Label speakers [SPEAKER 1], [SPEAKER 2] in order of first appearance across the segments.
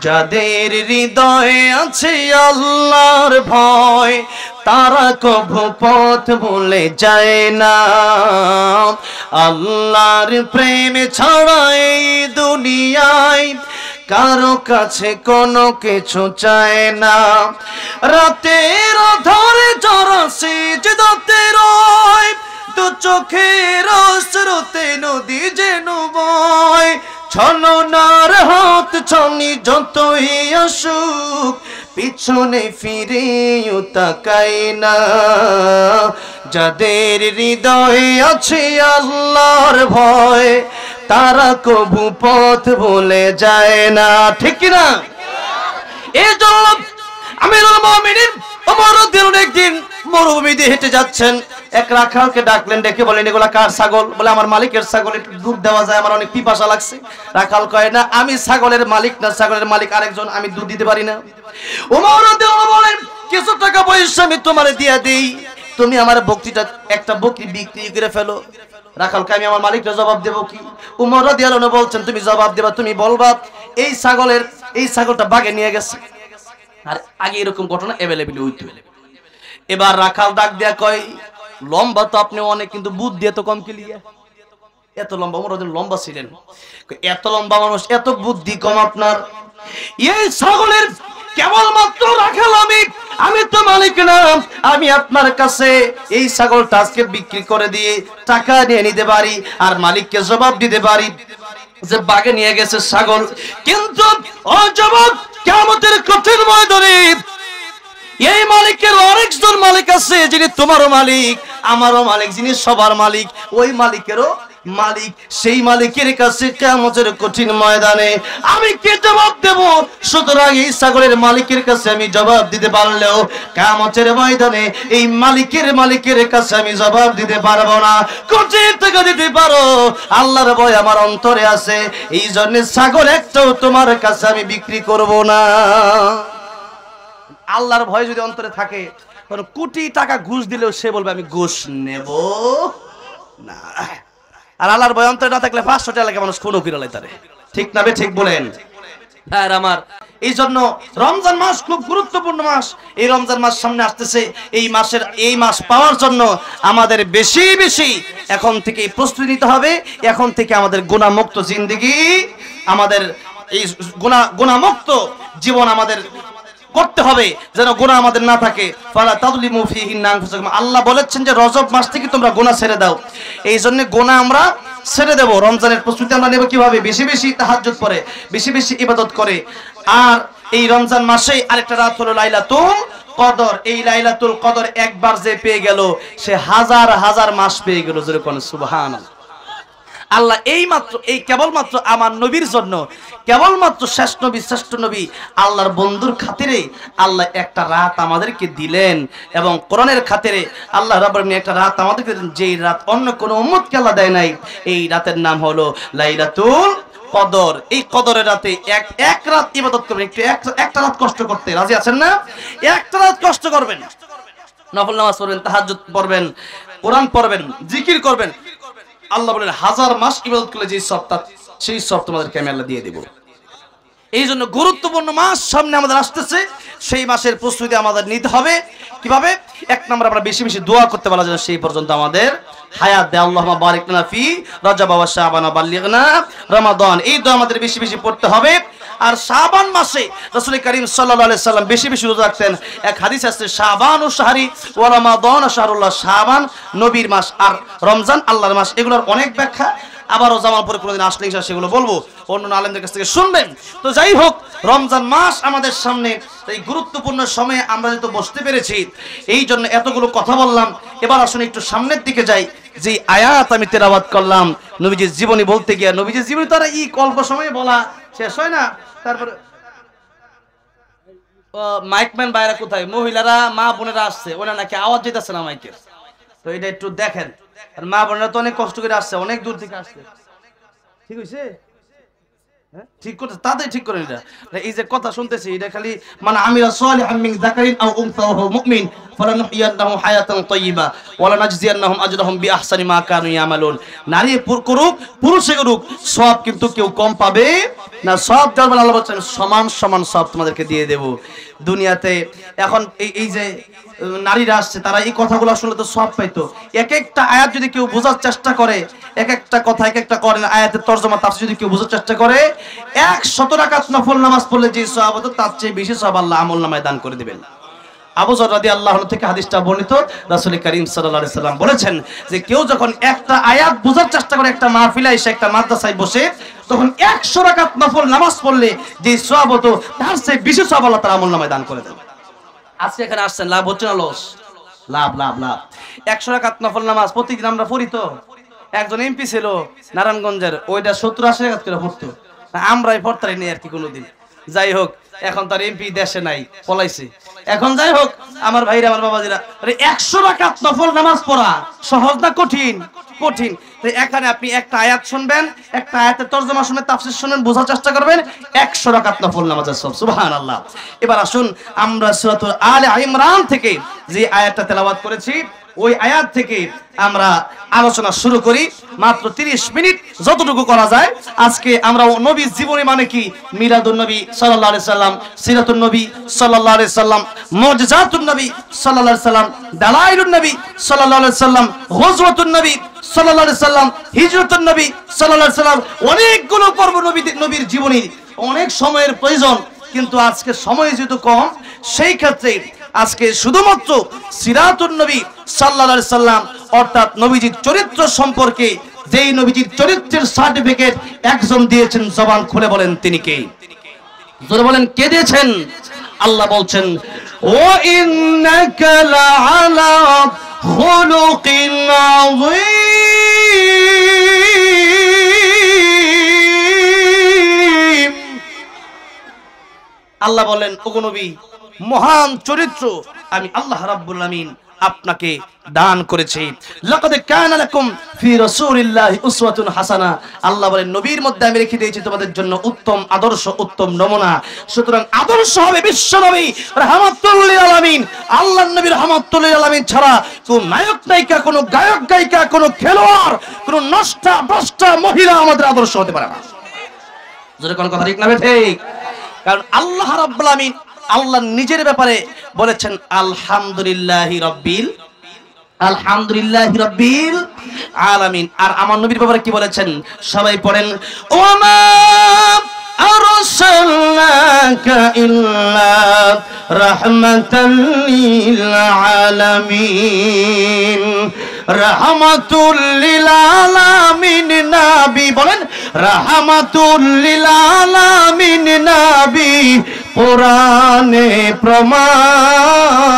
[SPEAKER 1] যাদের হৃদয়ে আছে আল্লাহর ভয় তারা কভু পথ ভুলে যায় না। আল্লাহর প্রেম ছাড়া এই দুনিয়ায় কারো কাছে কোনো কিছু চায় না। রাতের ধরে যারা সিজদাতে রয় দু চোখের স্রোতে নদী যেন বয়। ছলনার হাত ছনি যতই আসুক পিছনে ফিরেও তাকায় না। যাদের হৃদয়ে আছে আল্লাহর ভয় তারা কভু পথ ভুলে যায় না। ঠিক কিনা? এই জন্য আমিরুল মুমিনিন ওমর রাদিয়াল্লাহু আনহু একদিন মরুভূমি দিয়ে হেঁটে যাচ্ছেন। এক রাখালকে ডাকলেন, ডেকে বলেন এগুলা কার ছাগল? বলে আমার মালিকের ছাগল, একটু দুধ দেওয়া যায়, আমার অনেক পিপাসা লাগছে। রাখাল কয় না, আমি ছাগলের মালিক না, ছাগলের মালিক আরেকজন, আমি দুধ দিতে পারি না। ওমর রাদিয়াল্লাহু আনহু বলেন কিছু টাকা পয়সা আমি তোমারে দিয়া দেই, তুমি আমার বকরিটা একটা বকরি বিক্রি করে ফেলো। রাখাল কয় আমি আমার মালিককে জবাব দেব কি? ওমর রাদিয়াল্লাহু আনহু বলছেন তুমি জবাব দেবা, তুমি বলবা এই ছাগলটা বাগে নিয়ে গেছে। আর আগে এরকম ঘটনা अवेलेबल হইতো। এবার রাখাল ডাক দেয়া কয় লম্বা তো আপনি অনেক, কিন্তু বুদ্ধি এত কম কি লিয়া? এত লম্বা? ওমর রাদিয়াল্লাহু লম্বা ছিলেন, এত লম্বা মানুষ এত বুদ্ধি কম আপনার? এই ছাগলের কেবলমাত্র রাখাল আমি তো মালিক না, আমি আপনার কাছে এই ছাগলটা আজকে বিক্রি করে দিয়ে টাকা নিয়ে নিতে পারি আর মালিককে জবাব দিতে পারি যে বাগে নিয়ে গেছে ছাগল। কিন্তু ও জবাব কিয়ামতের কঠিন ময়দানে এই মালিকের আরেকজন মালিক আছে যিনি তোমারও মালিক আমারও মালিক, যিনি সবার মালিক, ওই মালিকেরও মালিক। সেই মালিকের কাছে কিয়ামতের কঠিন ময়দানে আমি কি জবাব দেব? সুতরাং এই ছাগলের মালিকের কাছে আমি জবাব দিতে পারলেও কিয়ামতের ময়দানে এই মালিকের কাছে আমি জবাব দিতে পারবো না। কোটি টাকা দিতে পারো, আল্লাহর ভয় আমার অন্তরে আছে, এই জন্য ছাগল একটাও তোমার কাছে আমি বিক্রি করব না। আল্লাহর ভয় যদি অন্তরে থাকে তখন কোটি টাকা ঘুষ দিলেও সে বলবে আমি ঘুষ নেব না। আর আল্লাহর ভয় অন্তরে না থাকলে 500 টাকা লাগে মানুষ খুনও কিরলে তারে। ঠিক না? ঠিক বলেন আর আমার। এই জন্য রমজান মাস খুব গুরুত্বপূর্ণ মাস। এই রমজান মাস সামনে আসতেছে, এই মাস পাওয়ার জন্য আমাদের বেশি বেশি এখন থেকে প্রস্তুতি নিতে হবে। এখন থেকে আমাদের গুনাহমুক্ত জিন্দেগি, আমাদের এই গুনাহমুক্ত জীবন আমাদের করতে হবে, যেন গুনাহ আমাদের না থাকে। ফালা তাযলিমু ফীহিন্না আনফুসাকুম, আল্লাহ বলেছেন যে রজব মাস থেকে তোমরা গুনাহ ছেড়ে দাও। এই জন্য গুনাহ আমরা ছেড়ে দেব। রমজানের প্রস্তুতি আমরা নেব কিভাবে? বেশি বেশি তাহাজ্জুদ পড়ে, বেশি বেশি ইবাদত করে। আর এই রমজান মাসে আরেকটা রাত হলো লাইলাতুল কদর। এই লাইলাতুল কদর একবার যে পেয়ে গেল সে হাজার হাজার মাস পেয়ে গেল। যেরকম সুবহানাল্লাহ। আল্লাহ এই কেবলমাত্র আমার নবীর জন্য, কেবলমাত্র শ্রেষ্ঠ নবী আল্লাহর বন্ধুর খাতিরে আল্লাহ একটা রাত আমাদেরকে দিলেন, এবং কোরআনের খাতিরে আল্লাহ রাব্বুল আলামিন একটা রাত আমাদেরকে দিলেন, যেই রাত অন্য কোনো উম্মতকে আল্লাহ দেয় নাই। এই রাতের নাম হলো লাইলাতুল কদর। এই কদরের রাতে এক রাত ইবাদত করবেন। একটা রাত কষ্ট করতে রাজি আছেন না? একটা রাত কষ্ট করবেন, নফল নামাজ পড়বেন, তাহাজ্জুদ পড়বেন, কোরআন পড়বেন, জিকির করবেন। আল্লাহ বলেন হাজার মাস ইবাদত করলে যে সবটা, সেই সব তোমাদেরকে আমি আল্লাহ দিয়ে দেব। এই জন্য গুরুত্বপূর্ণ মাস সামনে আমাদের আসতেছে, সেই মাসের প্রস্তুতি আমাদের নিতে হবে। কিভাবে? এক নম্বর আমরা বেশি বেশি দোয়া করতে পারা যেন সেই পর্যন্ত আমাদের হায়াত দেয়। আল্লাহুম্মা বারিক লানা ফি রজব ওয়া শাবান ওয়া বাল্লিগনা রমাদান, এই দোয়া আমাদের বেশি বেশি পড়তে হবে। আর শাবান মাসে রাসূল করিম সাল্লাল্লাহু আলাইহি সাল্লাম বেশি বেশি রোজা রাখতেন। এক হাদিস আছে শাবানু শাহরি ওয়া রমাদান শাহরুল্লাহ, শাবান নবীর মাস আর রমজান আল্লাহর মাস। এগুলোর অনেক ব্যাখ্যা আবারও জামালপুরে কোনোদিন আসলে ইনশাআল্লাহ সেগুলো বলবো, অন্য আলেমদের কাছ থেকে শুনবেন। তো যাই হোক, রমজান মাস আমাদের সামনে, এই গুরুত্বপূর্ণ সময়ে আমরা যেহেতু বসতে পেরেছি, এই জন্য এতগুলো কথা বললাম। এবার আসুন একটু সামনের দিকে যাই। যে আয়াত আমি তেলাওয়াত করলাম নবীজির জীবনী বলতে গিয়ে, নবীজির জীবনী তারা এই অল্প সময়ে বলা শেষ হয় না। তারপরে মাইকম্যান ভাইরা কোথায়? মহিলারা মা বোনেরা আসছে, ওরা নাকি আওয়াজ যেতেছে না মাইকের, তো এটা একটু দেখেন। আর মা বোনেরা তো অনেক কষ্ট করে আসছে, অনেক দূর থেকে আসছে। ঠিক হয়েছে? হ্যাঁ ঠিক করতে, তাদের ঠিক করেন। এটা এই যে কথা শুনতেছি, এটা খালি মানে আমিরা সালিহাম মিন যাকারিন আও উনসা ওয়া হুয়া মুমিন, ফালানুহইয়ান্নাহুম হায়াতান তাইয়্যিবা ওয়া লানাজজিয়ান্নাহুম আজরাহুম বিআহসানি মা কানু ইয়ামালুন। নারী করুক পুরুষে করুক সব কিন্তু কেউ কম পাবে না, সব দেওয়ার আল্লাহ বলেন সমান সমান সব তোমাদেরকে দিয়ে দেব। দুনিয়াতে এখন এই যে নারীরা আসছে তারা এই কথাগুলো শুনলে তো সব পাইতো। এক একটা আয়াত যদি কেউ বোঝার চেষ্টা করে, এক একটা কথা এক একটা করেন আয়াতের তরজমা তাফসীর যদি কেউ বোঝার চেষ্টা করে, 100 রাকাত নফল নামাজ পড়লে যে সওয়াব হতো তার চেয়ে বেশি সওয়াব আল্লাহ আমলনামায় দান করে দিবেন। আবু যর রাদিয়াল্লাহু আনহু থেকে হাদিসটা বর্ণিত, রাসূল করিম সাল্লাল্লাহু আলাইহি সাল্লাম বলেছেন যে কেউ যখন একটা আয়াত বোঝার চেষ্টা করে একটা মাহফিলে এসে একটা মাদ্রাসায় বসে, তখন 100 রাকাত নফল নামাজ পড়লে যে সওয়াব হতো তার চেয়ে বেশি সওয়াব আল্লাহ তাআলা আমলনামায় দান করে দেন। আজকে এখানে আসছেন, লাভ হচ্ছে না লস? লাভ লাভ লাভ। 100 রাকাত নফল নামাজ প্রতিদিন আমরা পড়ি তো। একজন এমপি ছিল নারায়ণগঞ্জের, ওইটা 70-80 রাকাত করে পড়তো, আমরাই পড়তাই নেই আর কি কোনোদিন। যাই হোক, এখন তার এমপি দেশে নাই, পলাইছে। এখন যাই হোক আমার ভাইরা আমার বাবাজিরা, 100 রাকাত নফল নামাজ পড়া সহজ না কঠিন? কঠিন। এখানে আপনি একটা আয়াত শুনবেন, একটা আয়াতের তরজমা শুনে তাফসীর শুনবেন, বোঝার চেষ্টা করবেন, 100 রাকাত নফল নামাজের সব। সুবহানাল্লাহ। এবার আসুন আমরা সূরাতুল আলে ইমরান থেকে যে আয়াতটা তেলাওয়াত করেছি ওই আয়াত থেকে আমরা আলোচনা শুরু করি। মাত্র 30 মিনিট যতটুকু করা যায়। আজকে আমরা নবীর জীবনী মানে কি, মিলাদুন নবী সাল্লাল্লাহু আলাইহি সাল্লাম, সিরাতুন নবী সাল্লাল্লাহু আলাইহি সাল্লাম, মুজিজাতুন নবী সাল্লাল্লাহু আলাইহি সাল্লাম, দালাইলুন নবী সাল্লাল্লাহু আলাইহি সাল্লাম, গজওয়াতুন নবী সাল্লাল্লাহু আলাইহি সাল্লাম, হিজরাতুন নবী সাল্লাল্লাহু আলাইহি সাল্লাম, অনেকগুলো পর্ব নবীর জীবনী, অনেক সময়ের প্রয়োজন, কিন্তু আজকে সময় যেহেতু কম সেই ক্ষেত্রে আজকে শুধুমাত্র সিরাতুন নবী সাল্লাল্লাহু আলাইহি সাল্লাম অর্থাৎ নবীজির চরিত্র সম্পর্কে, যেই নবীজির চরিত্রের সার্টিফিকেট একজন দিয়েছেন, জবান খুলে বলেন তিনি কে? জোরে বলেন কে দিয়েছেন? আল্লাহ বলছেন ওয়া ইন্নাকা লাআলা খুলুকিন আযীম। আল্লাহ বলেন ওগো নবী, মহান চরিত্র আমি আল্লাহ রাব্বুল আলামিন আপনাকে দান করেছি। লাকাদ কানা লাকুম ফি রাসূলিল্লাহি উসওয়াতুন হাসানা। আল্লাহ বলেন নবীর মধ্যে আমি রেখে দিয়েছি তোমাদের জন্য উত্তম আদর্শ, উত্তম নমুনা। সুতরাং আদর্শ হবে বিশ্ব নবী রাহমাতুল লিল আলামিন। আল্লাহর নবী রাহমাতুল লিল আলামিন ছাড়া কোন নায়ক নায়িকা, কোন গায়ক গায়িকা, কোন খেলোয়াড়, কোন নষ্টা ভ্রষ্টা মহিলা আমাদের আদর্শ হতে পারে না। যদি কোন কথা ঠিক না ঠিক? কারণ আল্লাহ রাব্বুল আলামিন আল্লাহ নিজের ব্যাপারে বলেছেন আলহামদুলিল্লাহি রাব্বিল আলামিন। আর আমার নবীর ব্যাপারে কি বলেছেন? সবাই পড়েন, ওয়ামা আরসালনাকা ইল্লা রাহমাতাল লিল আলামিন। রাহমাতুল লিল আলামিন নবী, বলেন রাহমাতুল লিল আলামিন নবী, কোরআনে প্রমাণ।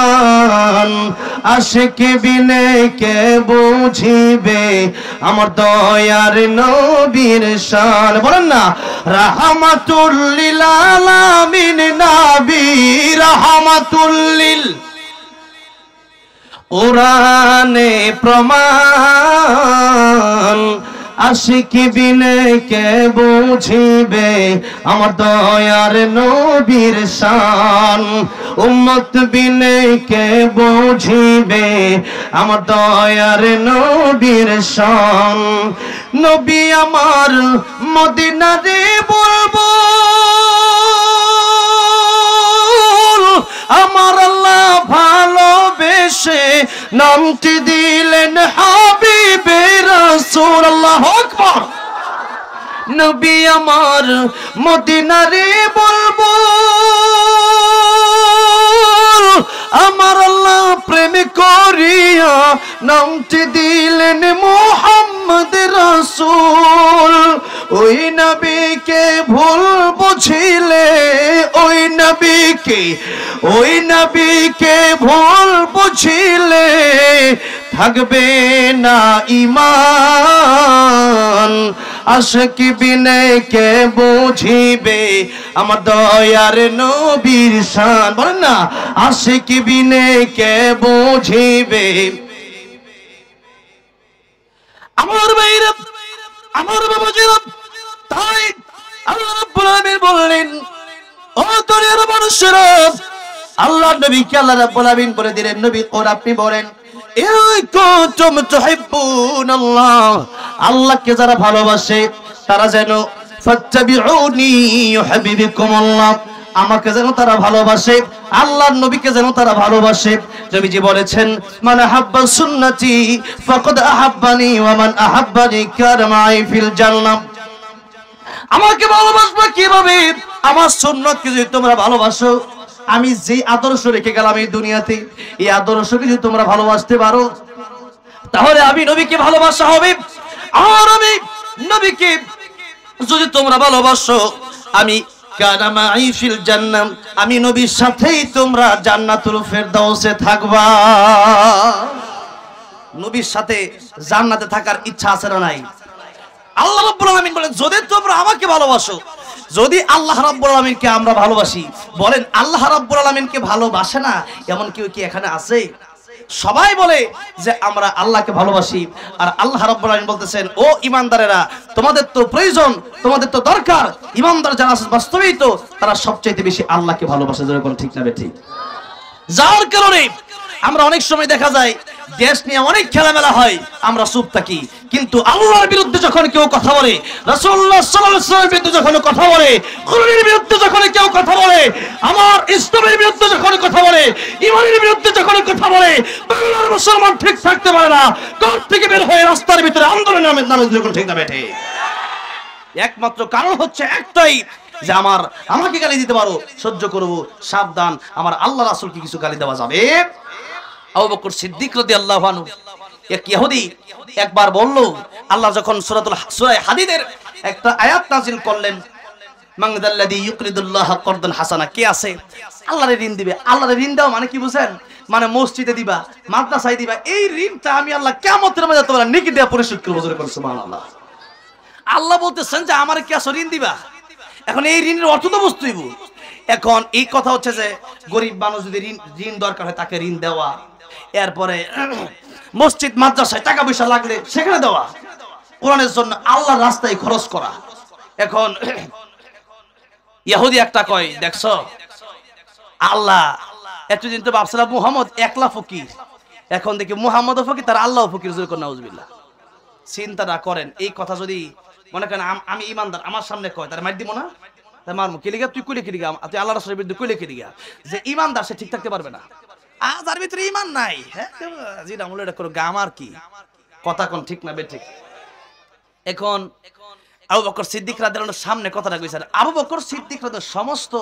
[SPEAKER 1] আশিক বিনে কে বুঝিবে আমার দয়ার নবীর শান। বলেন না রাহমাতুল লিল আলামিন নবী, রাহমাতুল লিল, কোরআনে প্রমাণ। আশিক বিনে কে বুঝিবে আমার দয়ার নবীর শান। উম্মত বিনে কে বুঝিবে আমার দয়ার নবীর শান। নবী আমার মদিনারে বলবো আমার আল্লাহ ভালোবেসে নামটি দিলেন হাবিবে রাসূল। আল্লাহু আকবার। নবী আমার মদিনারে বলবো আমার আল্লাহ প্রেম করিয়া নামটি দিলেন মুহাম্মদ রাসূল। ওই নবীকে ভুল বুঝিলে, ওই নবীকে ভুল বুঝিলে থাকবে না ঈমান। আশিক বিনে কে বুঝিবে আমার দয়ার নবীর শান। বলেন না আশিক বিনে কে বুঝিবে। আমার ভাইরা, আমার বাবাজিরা, তাই আল্লাহ রাব্বুল আলামিন বললেন ও দুনিয়ার মানুষেরা, আল্লাহর নবীকে আল্লাহ রাব্বুল আলামিন বলে দিলেন, নবী কোন আপনি বলেন, ইন কুনতুম তুহিব্বুনাল্লাহ, আল্লাহকে যারা ভালোবাসে তারা যেন ফাত্তাবিউনি ইউহিব্বুকুমুল্লাহ, আমাকে যেন তারা ভালোবাসে, আল্লাহর নবীকে যেন তারা ভালোবাসে। নবীজি বলেছেন, মান আহাব্বা সুন্নতি ফাকাদ আহাব্বানি ওয়া মান আহাব্বানি কানা মাই ফিল জান্নাহ। আমাকে ভালোবাসবা কিভাবে? আমার সুন্নতকে যদি তোমরা ভালোবাসো, আমি যে আদর্শ রেখে গেলাম এই দুনিয়াতে, এই আদর্শকে যদি তোমরা ভালোবাসতে পারো, তাহলে আমি নবীকে ভালোবাসা হবে। আর আমি নবীকে যদি তোমরা ভালোবাসো, আমি কানা মাই ফিল জান্নাহ, আমি নবীর সাথেই তোমরা জান্নাতুল ফেরদাউসে থাকবা। নবীর সাথে জান্নাতে থাকার ইচ্ছা আছে না নাই? আল্লাহ রাব্বুল আলামিন বলেন, যদি তোমরা আমাকে ভালোবাসো, যদি আল্লাহ রাব্বুল আলামিনকে আমরা ভালোবাসি, বলেন আল্লাহ রাব্বুল আলামিনকে ভালোবাসে না এমন কেউ কি এখানে আছে? সবাই বলে যে আমরা আল্লাহকে ভালোবাসি, আর আল্লাহ রাব্বুল আলামিন বলতেছেন, ও ঈমানদারেরা, তোমাদের তো প্রয়োজন, তোমাদের তো দরকার, ঈমানদার যারা আছে বাস্তবেই তো তারা সবচেয়ে বেশি আল্লাহকে ভালোবাসে। যেরকম ঠিক না বেঠিক? যার কারণে আমরা অনেক সময় দেখা যায় দেশ নিয়ে অনেক খেলামেলা হয়, আমরা চুপ থাকি, কিন্তু আল্লাহর বিরুদ্ধে যখন কেউ কথা বলে, রাসূলুল্লাহ সাল্লাল্লাহু আলাইহি ওয়াসাল্লামের বিরুদ্ধে যখন কথা বলে, কোরআনের বিরুদ্ধে যখন কেউ কথা বলে, আমার ইসলামের বিরুদ্ধে যখন কথা বলে, ঈমানের বিরুদ্ধে যখন কথা বলে, বাংলার মুসলমান ঠিক থাকতে পারে না, ঘর থেকে বের হয়ে রাস্তার ভিতরে আন্দোলনের নামে যখন ঠিক না বেঠে। একমাত্র কারণ হচ্ছে একটাই, যে আমাকে গালি দিতে পারো, সহ্য করব, সাবধান, আমার আল্লাহ রাসূলকে কিছু গালি দেওয়া যাবে। আবু বকর সিদ্দিক রাদিয়াল্লাহু আনহু, এক ইহুদি একবার বলল, আল্লাহ যখন সূরা হাদীদের একটা আয়াত নাযিল করলেন, মানযাল্লাযী ইউকরিদুল্লাহ করদান হাসানা, কে আছে আল্লাহরে ঋণ দিবে? আল্লাহরে ঋণ দাও মানে কি বুঝেন? মানে মসজিদে দিবা, মাদ্রাসায় দিবা, এই ঋণটা আমি আল্লাহ কিয়ামতের মধ্যে তোমার নেকি দিয়ে পরিশোধ করব। জোরে বলুন সুবহানাল্লাহ। আল্লাহ বলতেছেন যে আমারে কি আসো ঋণ দিবা? এখন এই ঋণের অর্থ তো বুঝতে হইব। এখন এই কথা হচ্ছে যে গরিব মানুষ যদি ঋণ দরকার হয় তাকে ঋণ দেওয়া, এরপরে মসজিদ মাদ্রাসায় টাকা পয়সা লাগলে সেখানে দেওয়া, কোরআনের জন্য আল্লাহর রাস্তায় খরচ করা। এখন ইহুদি একটা কয়, দেখছো আল্লাহ, এতদিন তো ভাবছিলাম মুহাম্মদ একলা ফকির, এখন দেখি মুহাম্মদ ফকির, তার আল্লাহ ফকির। নাউজুবিল্লাহ। চিন্তাটা করেন, এই কথা যদি মনে করেন আমি ইমানদার, আমার সামনে কয়, তার মার দিব না? তার মারমু কি লিগা? তুই কইলে কি লিগা? তুই আল্লাহর রাসূলের বিরুদ্ধে কইলে কি লিগা? যে ইমানদার সে ঠিক থাকতে পারবে না, যার ভিতরে ঈমান নাই, হ্যাঁ যেটা আমল এটা করো গামার কি কথা কোন ঠিক না বেঠিক? এখন আবু বকর সিদ্দিক রাদিয়াল্লাহু আনহুর সামনে কথাটা কইছেন। আবু বকর সিদ্দিক রাদিয়াল্লাহু সমস্ত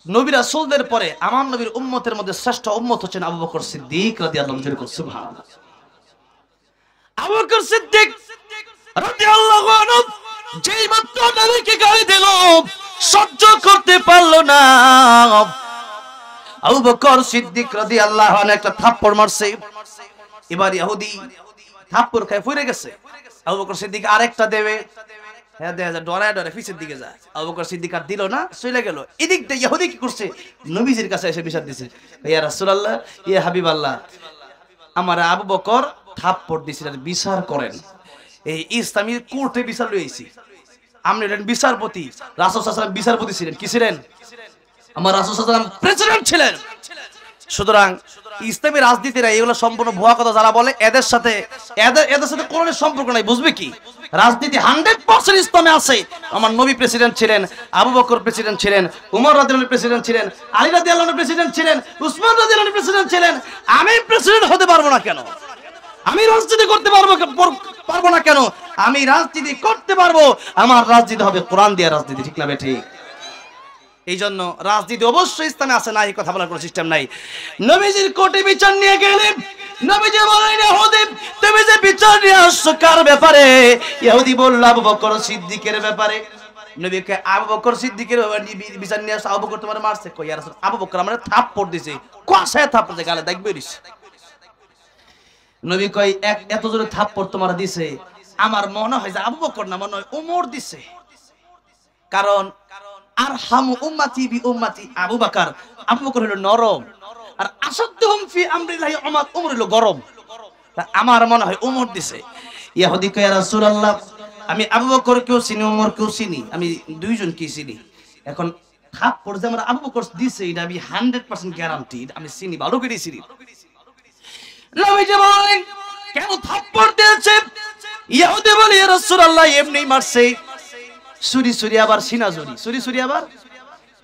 [SPEAKER 1] নবী রাসূলদের পরে আমার নবীর উম্মতের মধ্যে শ্রেষ্ঠ উম্মত হচ্ছেন আবু বকর সিদ্দিক রাদিয়াল্লাহু আনহু। সুবহানাল্লাহ। আবু বকর সিদ্দিক রাদিয়াল্লাহু আনহু যেই মাত্র নবীকে গালি দিল, সহ্য করতে পারলো না। আবু বকর সিদ্দিক রাদিয়াল্লাহু আনহু একটা থাপ্পড় মারছে। এবার ইহুদি থাপ্পড় খায় পড়ে গেছে। আবু বকর সিদ্দিক আরেকটা দেবে, হ্যাঁ দেখা যায় ডরায় ডরায় পিছের দিকে যায়। আবু বকর সিদ্দিক আর দিল না, চলে গেল। এদিক দিয়ে ইহুদি কি করছে? নবীজির কাছে এসে বিচার দিছে, ইয়া রাসূলুল্লাহ, ইয়া হাবিবাল্লাহ, আমার আবু বকর থাপ্পড় দিছিলেন, বিচার করেন। এই ইসলামী কোর্টে বিচার লইছি, আপনি হলেন বিচারপতি, রাসূল সাল্লাল্লাহু আলাইহি ওয়াসাল্লাম বিচারপতি ছিলেন, কি ছিলেন? আমার রাসূল সাল্লাল্লাহু আলাইহি ওয়াসাল্লাম প্রেসিডেন্ট ছিলেন। সুতরাং ইসলামী রাজনীতিরা এগুলো সম্পূর্ণ ভুয়া কথা যারা বলে, এদের সাথে কোরআনের সম্পর্ক নাই। বুঝবে কি? রাজনীতি 100% ইসলামে আছে। আমার নবী প্রেসিডেন্ট ছিলেন, আবু বকর প্রেসিডেন্ট ছিলেন, উমর রাদিয়াল্লাহু আনহু প্রেসিডেন্ট ছিলেন, আলী রাদিয়াল্লাহু আনহু প্রেসিডেন্ট ছিলেন, উসমান রাদিয়াল্লাহু আনহু প্রেসিডেন্ট ছিলেন। আমি প্রেসিডেন্ট হতে পারবো না কেন? আমি রাজনীতি করতে পারবো না কেন? আমি রাজনীতি করতে পারবো। আমার রাজনীতি হবে কোরআন দিয়ে রাজনীতি, ঠিক না বেঠিক? এই জন্য রাজনীতি অবশ্যই ইসলামে আছে না, এই কথা বলার কোনো সিস্টেম নাই। নবীজির কোর্টে বিচার নিয়ে গেলেন, নবীজি বলেন, ইহুদি তুমি যে বিচার নিয়ে আসছো কার ব্যাপারে? ইহুদি বলল আবু বকর সিদ্দিকের ব্যাপারে। নবীকে আবু বকর সিদ্দিকের বিচার নিয়ে আসছো, আবু বকর তোমার মারছে? কই ইয়া রাসূল, আবু বকর আমারে থাপ্পড় দিছে, কষায় থাপ্পড় দিয়ে গালে দাগ বেরিয়েছে। নবী কই এত জোরে থাপ্পড় তোমার দিছে, আমার মনে হয় যে আবু বকর না, মনে হয় ওমর দিছে। কারণ আরহামু উম্মতি বি উম্মতি আবু বকর, আবু বকর হলো নরম, আর আসাদুহুম ফি আমরিল্লাহি উমর, উমর হলো গরম। আমার মনে হয় ওমর দিছে। ইহুদি কয়, ইয়া রাসূলুল্লাহ, আমি আবু বকর কেউ চিনি, ওমর কেউ চিনি, আমি দুইজন কি চিনি। এখন থাপ্পড় যে আমার আবু বকর দিছে এটা আমি 100% গ্যারান্টিড, আমি চিনি, ভালো করে চিনি। নবীজি বলেন কেন থাপ্পড় দিয়েছে? ইহুদি বলে ইয়া রাসূলুল্লাহ এমনি মারছে, সুরি সুরি আবার সিনা জুরি, সুরি সুরি আবার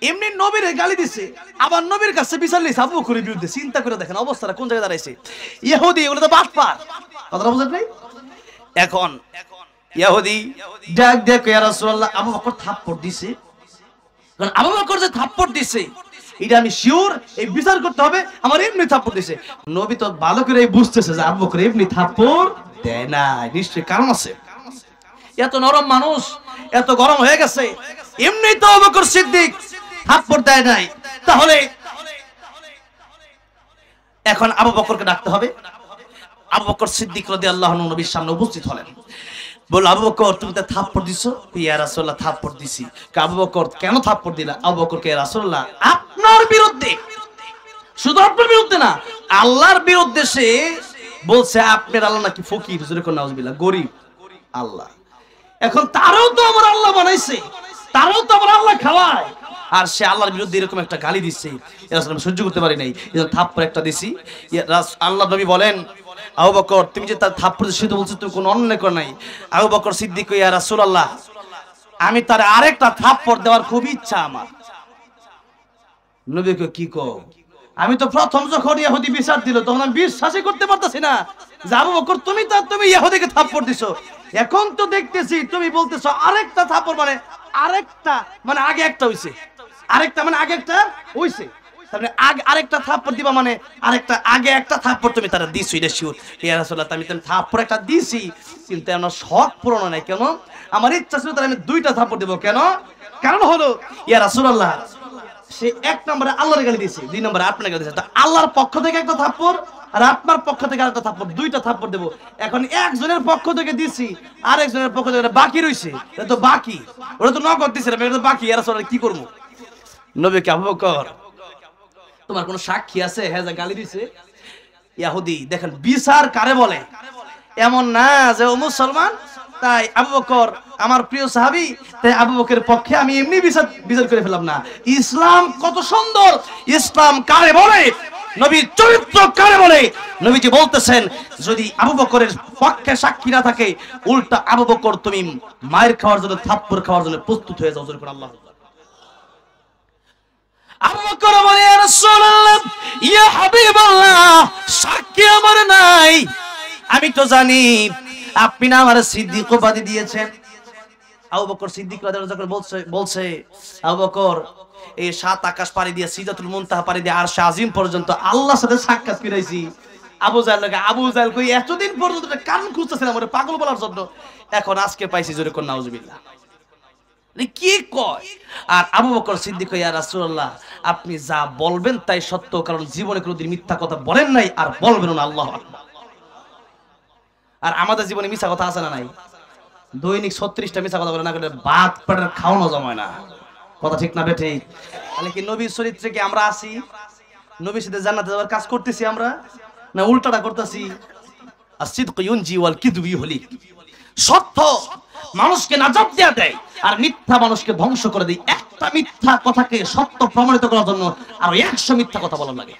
[SPEAKER 1] এমনি নবীর গালি দিছে, আবার নবীর কাছে বিচার লিছে আবু বকরের বিরুদ্ধে। চিন্তা করে দেখেন অবস্থাটা কোন জায়গায় দাঁড়াইছে। ইহুদি এগুলো তো বাটপার, কথাটা বুঝেন নাই? এখন ইহুদি ডাক দেখ ইয়া রাসূলুল্লাহ আবু বকর থাপ্পড় দিছে, কারণ আবু বকর যে থাপ্পড় দিছে এটা আমি শিওর, এই বিচার করতে হবে, আমার এমনি থাপ্পড় দিছে। নবী তো ভালো করে বুঝতেছে যে আবু বকর এমনি থাপ্পড় দেয় না, নিশ্চয়ই কারণ আছে। এত নরম মানুষ, এত গরম হয়ে গেছে, এমনি তো আবু বকর সিদ্দিক থাপ্পড় দেয় নাই, তাহলে এখন আবু বকরকে ডাকতে হবে। আবু বকর সিদ্দিক রাদিয়াল্লাহু আনহু নবীর সামনে উপস্থিত হলেন। বলল আবু বকর তুমি তো থাপ্পড় দিছো? ইয়া রাসূলুল্লাহ থাপ্পড় দিছি। আবু বকর কেন থাপ্পড় দিলা? আবু বকরকে ইয়া রাসূলুল্লাহ আপনার বিরুদ্ধে, শুধু আপনার বিরুদ্ধে না আল্লাহর বিরুদ্ধে সে বলছে আপনার আল্লাহ নাকি ফকির, জোরে কোন নাউজুবিল্লাহ, গরীব আল্লাহ। এখন তারও তো আমার আল্লাহ বানাইছে, তারও তো আমার আল্লাহ খাওয়ায়, আর সে আল্লাহর বিরুদ্ধে এরকম একটা গালি দিচ্ছে, আমি সহ্য করতে পারি নাই, এজন্য থাপ্পড় একটা দিছি। আল্লাহ নবী বলেন আবু বকর তুমি যে তার থাপ্পড় দিছো সেটা বলছো তুমি কোনো অন্যায় করে নাই। আবু বকর সিদ্দিক ইয়া রাসূলুল্লাহ আমি তার আরেকটা থাপ্পড় দেওয়ার খুব ইচ্ছা আমার। নবীকে কি কও? আমি তো প্রথম যখন ইহুদি বিচার দিল তখন আমি বিশ্বাসই করতে পারতাছি না যে আবু বকর তুমি ইহুদিকে থাপ্পড় দিছো। এখন তো দেখতেছি তুমি বলতেছো আরেকটা থাপ্পড়, মানে আরেকটা মানে আগে একটা হইছে, আরেকটা মানে আগে একটা হইছে, তাহলে আগে আরেকটা থাপ্পড় দিবা মানে আরেকটা আগে একটা থাপ্পড় তুমি তারা দিছো, এটা শিওর। ইয়া রাসূলুল্লাহ আমি থাপ্পড় একটা দিছি, কিন্তু আমার শখ পূরণ হয় নাই। কেন? আমার ইচ্ছা ছিল তার আমি দুইটা থাপ্পড় দেব। কেন? কারণ হলো ইয়া রাসূলুল্লাহ সে এক নম্বরে আল্লাহর গালি দিয়েছে, দুই নম্বরে আপনার গালি দিয়েছে, আল্লাহর পক্ষ থেকে একটা থাপ্পড় আর আপনার পক্ষ থেকে আরেকটা থাপ্পড়, দুইটা থাপ্পড় দেব। এখন একজনের পক্ষ থেকে দিছি, আরেকজনের পক্ষ থেকে বাকি রইছে, এটা তো বাকি, ওটা তো নগদ দিছে, এটা তো বাকি। ইয়া রাসূলুল্লাহ কি করব? নবীকে আবু বকর তোমার কোন সাক্ষী আছে হ্যাঁ যা গালি দিছে? ইহুদি দেখেন বিচার কারে বলে, এমন না যে ও মুসলমান তাই আবু বকর আমার প্রিয় সাহাবী, তাই আবু বকরের পক্ষে আমি এমনি বিচার করে ফেললাম না। ইসলাম কত সুন্দর, ইসলাম কারে বলে, নবীর চরিত্র কারে বলে। নবীজি বলতেছেন যদি আবু বকরের পক্ষে সাক্ষী না থাকে, উল্টা আবু বকর তুমি মায়ের খাওয়ার জন্য, থাপ্পড় খাওয়ার জন্য প্রস্তুত হয়ে যাও। আল্লাহ আবু বকর বলে ইয়া রাসূলুল্লাহ ইয়া হাবিবাল্লাহ সাক্ষী আমার নাই, আমি তো জানি আপনি না আমার সিদ্দিক উপাধি দিয়েছেন। আবু বকর সিদ্দিক রাদিয়াল্লাহু আনহু বলছে আবু বকর এই সাত আকাশ পাড়ি দিয়ে সিদরাতুল মুনতাহা পাড়ি দিয়ে আরশ আজিম পর্যন্ত আল্লাহর সাথে সাক্ষাৎ করাইছি। আবু জাহেল কই এতদিন পর্যন্ত কারণ খুঁজতেছিলাম ওরে পাগল বলার জন্য, এখন আজকে পাইছি, জোরে কোন নাউজুবিল্লাহ। কি কয়? আর আবু বকর সিদ্দিক ইয়া রাসূলুল্লাহ আপনি যা বলবেন তাই সত্য, কারণ জীবনে কোনোদিন মিথ্যা কথা বলেন নাই আর বলবেন না। আল্লাহু আকবার। আর আমাদের জীবনে মিথ্যা কথা আছে না নাই? দৈনিক 36টা মিথ্যা কথা বলে না করে ভাত পেটের খাওয়ানো জমায় না, কথা ঠিক না বেঠিক? তাহলে কি নবীর চরিত্রে কি আমরা আছি? নবীর সাথে জান্নাতে যাওয়ার কাজ করতেছি আমরা, না উল্টাটা করতেছি? আসিদকু ইউনজি ওয়াল কিযবু ইহলিক, সত্য মানুষকে নাজাত দেয়া দেয় আর মিথ্যা মানুষকে ধ্বংস করে দেয়। একটা মিথ্যা কথাকে সত্য প্রমাণিত করার জন্য আর 100 মিথ্যা কথা বলা লাগে।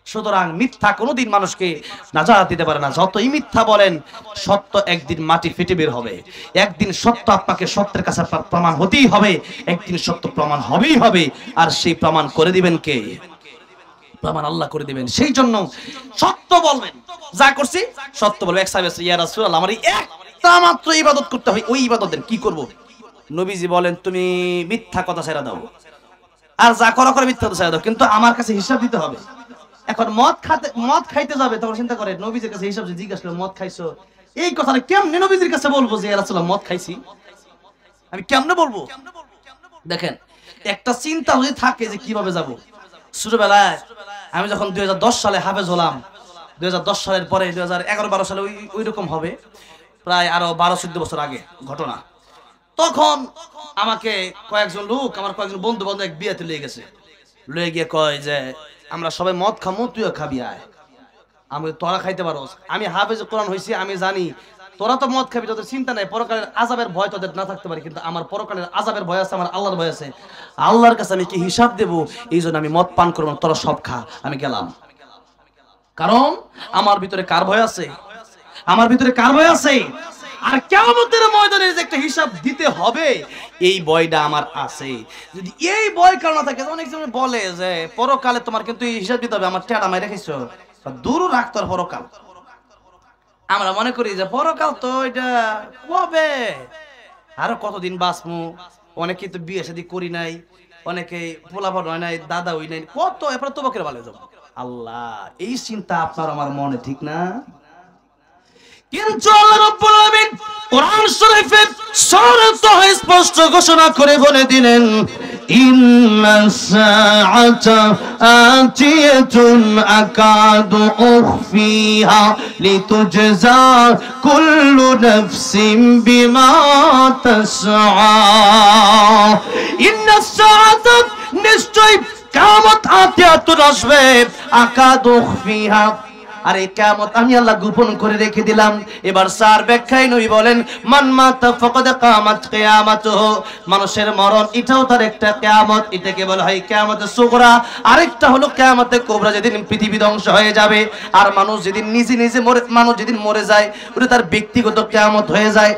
[SPEAKER 1] সুতরাং মিথ্যা কোনোদিন মানুষকে নাজাত দিতে পারে না। যতই মিথ্যা বলেন, সত্য একদিন মাটি ফেটে বের হবে। একদিন সত্য আপনাকে সত্যের কাছে প্রমাণ হতেই হবে, একদিন সত্য প্রমাণ হবেই হবে। আর সেই প্রমাণ করে দিবেন কে? প্রমাণ আল্লাহ করে দিবেন। সেই জন্য সত্য বলবেন, যা করছি সত্য বলবেন। এক সাহাবী ইয়া রাসূলুল্লাহ আমার একটা মাত্র ইবাদত করতে হয়, ওই ইবাদতের কি করব? নবীজি বলেন তুমি মিথ্যা কথা ছেড়ে দাও, আর যা করো করে মিথ্যা কথা ছেড়ে দাও, কিন্তু আমার কাছে হিসাব দিতে হবে। এখন মদ খাইতে যাবে, তখন চিন্তা করে নবীজির কাছে হিসাব জিজ্ঞাসা করলো মদ খাইছো, এই কথাটা কেমনে নবীজির কাছে বলবো যে ইয়া রাসূলুল্লাহ মদ খাইছি, আমি কেমনে বলবো? দেখেন একটা চিন্তা যদি থাকে যে কিভাবে যাব। ছোটবেলায় আমি যখন 2010 সালে হাফেজ হলাম, 2010 সালের পরে 2011-12 সালে ওই রকম হবে, প্রায় আরো 12-14 বছর আগে ঘটনা। তখন আমাকে কয়েকজন লোক, আমার কয়েকজন বন্ধু বান্ধব এক বিয়েতে লয়ে গেছে, লয়ে গিয়ে কয় যে আমরা সবাই মদ খামো, তুইও খাবি আয়, আমি তোরা খাইতে পারোস। আমি হাফেজ কোরআন হইছি, আমি জানি তোরা তো মদ খাবি, তোদের চিন্তা নাই, পরকালের আযাবের ভয় তোদের না থাকতে পারে, কিন্তু আমার পরকালের আযাবের ভয় আছে, আমার আল্লাহর ভয় আছে। আল্লাহর কাছে আমি কি হিসাব দেব, এই জন্য আমি মদ পান করব না, তোরা সব খা, আমি গেলাম। কারণ আমার ভিতরে কার ভয় আছে? আমার ভিতরে কার ভয় আছে? আর কিয়ামতের ময়দানে যে একটা হিসাব দিতে হবে, এই ভয়টা আমার আছে। যদি এই ভয় কারণ না থাকে, অনেকজন বলে যে পরকালে তোমার কিন্তু এই হিসাব দিতে হবে, আমার টেড়া মাইরা খাইছো, দূর রাখতো পরকাল। আমরা মনে করি যে পরকাল তো এটা কবে, আরো কতদিন বাঁচমু, অনেকে তো বিয়ে শাদী করি নাই, অনেকে পোলাপান হয় নাই, দাদা হই নাই, কত এরপরে তো বকের ভালো যাব। আল্লাহ, এই চিন্তা আপনার আমার মনে ঠিক না? কিন্তু আল্লাহ রাব্বুল আলামিন কোরআন শরীফে সূরা স্পষ্ট ঘোষণা করে বলে দিলেন, ইন্নাস সাআতা আতিয়াতুন আকাদু উখফিহা লিতুজজা কুল্লু নাফসিন বিমা তাসআ। ইন্নাস সাআতা, নিশ্চয় কিয়ামত আতিয়াতুন আসবে, আকাদু উখফিহা, আর এই কিয়ামত আমি আল্লাহ গোপন করে রেখে দিলাম। এবার স্যার ব্যাখ্যায় নবী বলেন, মান মাতা ফাকাদ কামাত কিয়ামাতুহু, মানুষের মরণ এটাও তার একটা কিয়ামত, এটাকে বলা হয় কিয়ামতে সুগরা। আরেকটা হলো কিয়ামতে কুবরা, যেদিন পৃথিবী ধ্বংস হয়ে যাবে, আর মানুষ যেদিন নিজে নিজে মানুষ যেদিন মরে যায়, ওটা তার ব্যক্তিগত কিয়ামত হয়ে যায়।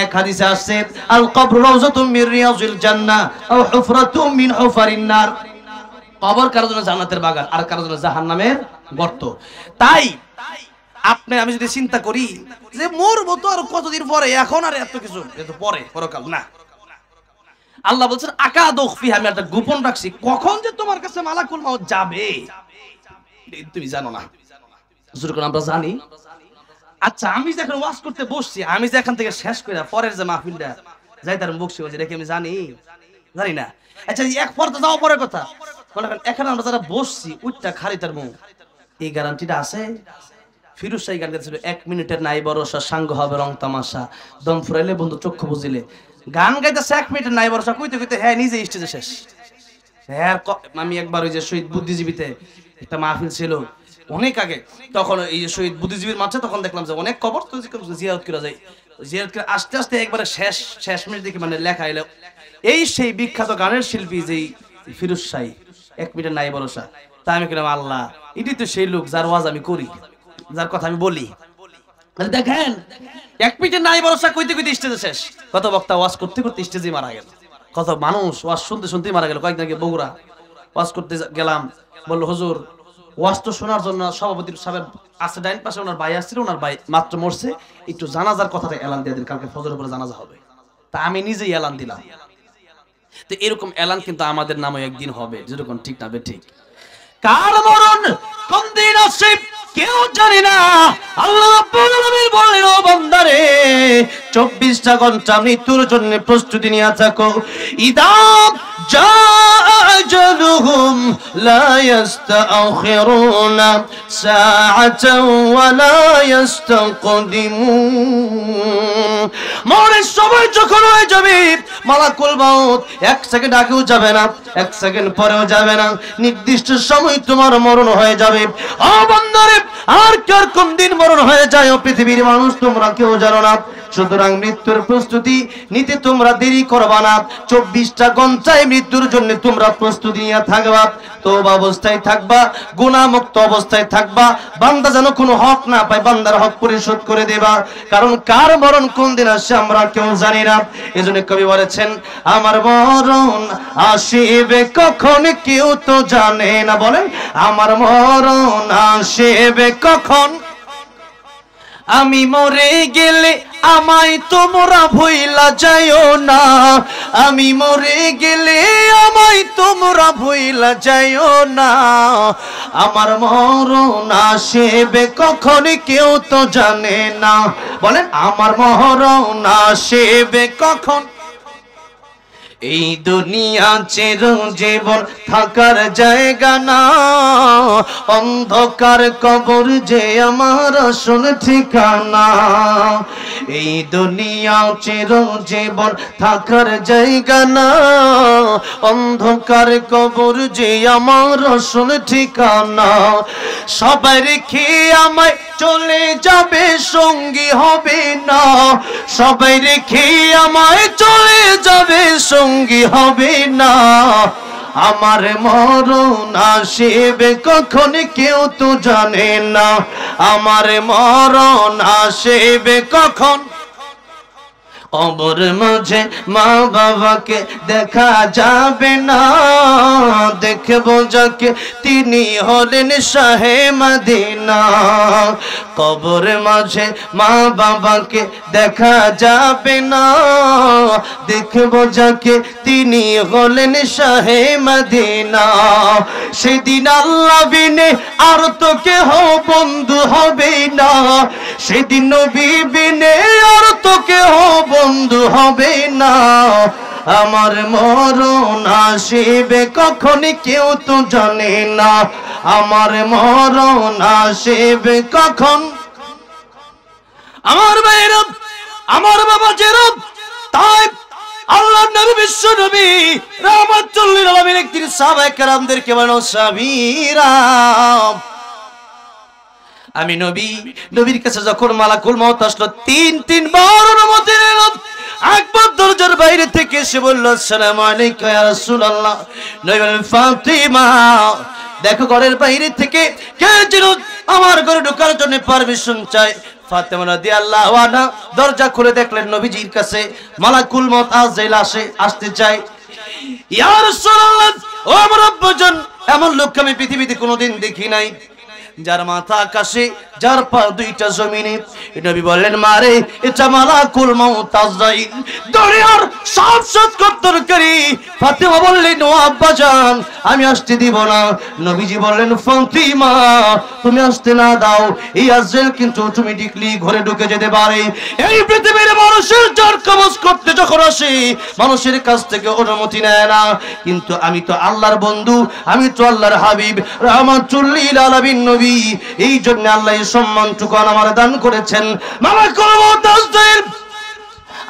[SPEAKER 1] এক হাদিসে আসছে, আল কবরু রাউযাতুম মির রিয়াজিল জান্নাহ আও হুফরাতুম মিন হুফারিন নার, কবর কারোর জন্য জান্নাতের বাগান, আর কারোর জন্য জাহান্নামের গর্ত। তাই আপনি আমি যদি চিন্তা করি যে মরবো তো আর কতদিন পরে, এখন আর এত কিছু পরে, পরকাল না। আল্লাহ বলছেন আকাদু ফিহা, আমি একটা গোপন রাখছি, কখন যে তোমার কাছে মালাকুল মাউত যাবে তুমি জানো না। যতক্ষণ আমরা জানি। আচ্ছা, আমি যে এখন ওয়াজ করতে বসছি, আমি যে এখান থেকে শেষ করে পরের যে মাহফিলটা যাই তার বকছি বলছি, এটা কি আমি জানি? জানি না। আচ্ছা, এক পর তো যাওয়া পরের কথা, এখানে আমরা যারা বসছি উঠটা খালি তার মুখ, এই গ্যারান্টিটা আছে? ফিরোজ শাহী গান গেছিল, 1 মিনিটের নাই ভরসা, সাঙ্গ হবে রং তামাশা, দম ফুরাইলে বন্ধু চক্ষু বুঝিলে। গান গাইতেছে 1 মিনিটের নাই ভরসা, কইতে কইতে হ্যাঁ নিজে স্টেজে শেষ। হ্যাঁ, আমি একবার ওই যে শহীদ বুদ্ধিজীবীতে একটা মাহফিল ছিল অনেক আগে, তখন এই যে শহীদ বুদ্ধিজীবীর মাঠে, তখন দেখলাম যে অনেক কবর তো জিয়ারত করা যায়, জিয়ারত করে আস্তে আস্তে একবারে শেষ মিনিট দেখি মানে লেখা এলো, এই সেই বিখ্যাত গানের শিল্পী যেই ফিরোজ শাহী, 1 মিনিটের নাই ভরসা। তাই আমি বললাম, আল্লাহ, এটি তো সেই লোক যার ওয়াজ আমি করি, যার কথা আমি বলি। দেখেন, 1 মিনিটের নাই ভরসা কইতে কইতে স্টেজে শেষ। কত বক্তা ওয়াজ করতে করতে স্টেজে মারা গেল, কত মানুষ ওয়াজ শুনতে শুনতে মারা গেল। কয়েকদিন আগে বগুড়া ওয়াজ করতে গেলাম, বললো হুজুর ওয়াজ তো শোনার জন্য সভাপতির সাহেব আছে ডাইন পাশে, ওনার ভাই আসছিল, ওনার ভাই মাত্র মরছে, একটু জানাজার কথাটা এলান দিয়ে দিন, কালকে ফজরের পরে জানাজা হবে। তা আমি নিজেই এলান দিলাম। তো এরকম এলান কিন্তু আমাদের নামে একদিন হবে, যেরকম ঠিক না ঠিক? কার মরণ কোন দিন আসে কেউ জানে না। আল্লাহ রাব্বুল আলামিন বললেন, ও বান্দারে, 24টা ঘন্টা মৃত্যুর জন্য প্রস্তুতি নিয়ে থাকো। ইদা জা আজালুহুম লা ইস্তাখিরুনা সাআতান ওয়া লা ইস্তাকদিমুন। মরণের সময় যখন হয়ে যাবে, মালাকুল মাউত 1 সেকেন্ড আগেও যাবে না, 1 সেকেন্ড পরেও যাবে না, নির্দিষ্ট সময় তোমার মরণ হয়ে যাবে। ও বান্দারে, আর কার কোন দিন মরণ হয়ে যায় ও পৃথিবীর মানুষ তোমরা কেউ জানো না। সুতরাং মৃত্যুর প্রস্তুতি নিতে তোমরা দেরি করবা না। 24টা ঘন্টায় মৃত্যুর জন্য তোমরা প্রস্তুতি নিয়ে থাকবা, তওবা অবস্থায় থাকবা, গুনাহমুক্ত অবস্থায় থাকবা, বান্দা যেন কোনো হক না পায়, বান্দার হক পরিশোধ করে দেবা। কারণ কার মরণ কোন দিন আসে আমরা কেউ জানি না। এজন্য কবি বলেছেন, আমার মরণ আসিবে কখন কেউ তো জানে না। বলেন, আমার মরণ আসিবে কখন, আমি মরে গেলে আমায় তোমরা ভুইলা যাইও না, আমি মরে গেলে আমায় তোমরা ভুইলা যাইও না। আমার মরণ আসিবে কখন কেউ তো জানে না। বলেন, আমার মরণ আসিবে কখন। এই দুনিয়া চিরজীবন থাকার জায়গা না, অন্ধকার কবর যে আমার আসল ঠিকানা। এই দুনিয়া চিরজীবন থাকার জায়গা না, অন্ধকার কবর যে আমার আসল ঠিকানা। সবাই রেখে আমায় চলে যাবে, সঙ্গী হবে না। সবাই রেখে আমায় চলে যাবে, সঙ্গী হবে না। আমার মরণ আসবে কখন কেউ তো জানে না। আমার মরণ আসবে কখন। কবর মাঝে মা বাবাকে দেখা যাবে না, দেখবো যাকে তিনি হলেন শাহে মদিনা। কবর মাঝে মা বাবাকে দেখা যাবে না, দেখবো যাকে তিনি হলেন শাহে মদিনা। সেদিন আল্লাহ বিনে আর তো কেহ বন্ধু হবে না। সেদিন নবী বিনে আর তো কেহ বন্ধু হবে না। আমার মরণ আসবে কখন কেউ তো জানে না। আমার মরণ আসবে কখন। আমার ভাইরা, আমার বাবা যেরব, তাই আল্লাহর নবী বিশ্ব নবী রাহমাতুল লিল আলামিন একদিন সাহাবায়ে কেরামদেরকে বলেন, সাহাবীরা আমি নবীর কাছে যখন মালাকুল মউত আসলো, তিন বার অনুমতি নিল। একবার দরজার বাইরে থেকে এসে বলল, আসসালামু আলাইকা ইয়া রাসূলুল্লাহ। নবী বলেন, ফাতিমা দেখো ঘরের বাইরে থেকে কে যেন আমার ঘরে ঢোকার জন্য পারমিশন চায়। ফাতেমা রাদিয়াল্লাহু আনহা দরজা খুলে দেখলেন নবীজির কাছে মালাকুল মউত আজরাইল আসতে চায়। ইয়া রাসূলুল্লাহ, ও আমার আব্বাজান, এমন লোক আমি পৃথিবীতে কোনোদিন দেখি নাই, যার মাথা আকাশে, যার পা দুইটা জমিনে। নবী বললেন, মারে এটা মালাকুল মউত আজরাইল, দুনিয়ার সব তরকারি। ফাতেমা বললেন, ও আব্বাজান আমি আসতে দিব না। নবীজি বললেন, ফাতিমা তুমি আসতে না দাও, এই আজরাইল কিন্তু তুমি ডিকলি ঘরে ঢুকে যেতে পারে। এই পৃথিবীর মানুষের যার কবজ করতে যখন আসে, মানুষের কাছ থেকে অনুমতি নেয় না। কিন্তু আমি তো আল্লাহর বন্ধু, আমি তো আল্লাহর হাবিব, রাহমাতুল লিল আলামিন নবী। এই জন্য আল্লাহ এই সম্মানটুকু আমার দান করেছেন। মালাকুল মউত আজরাইল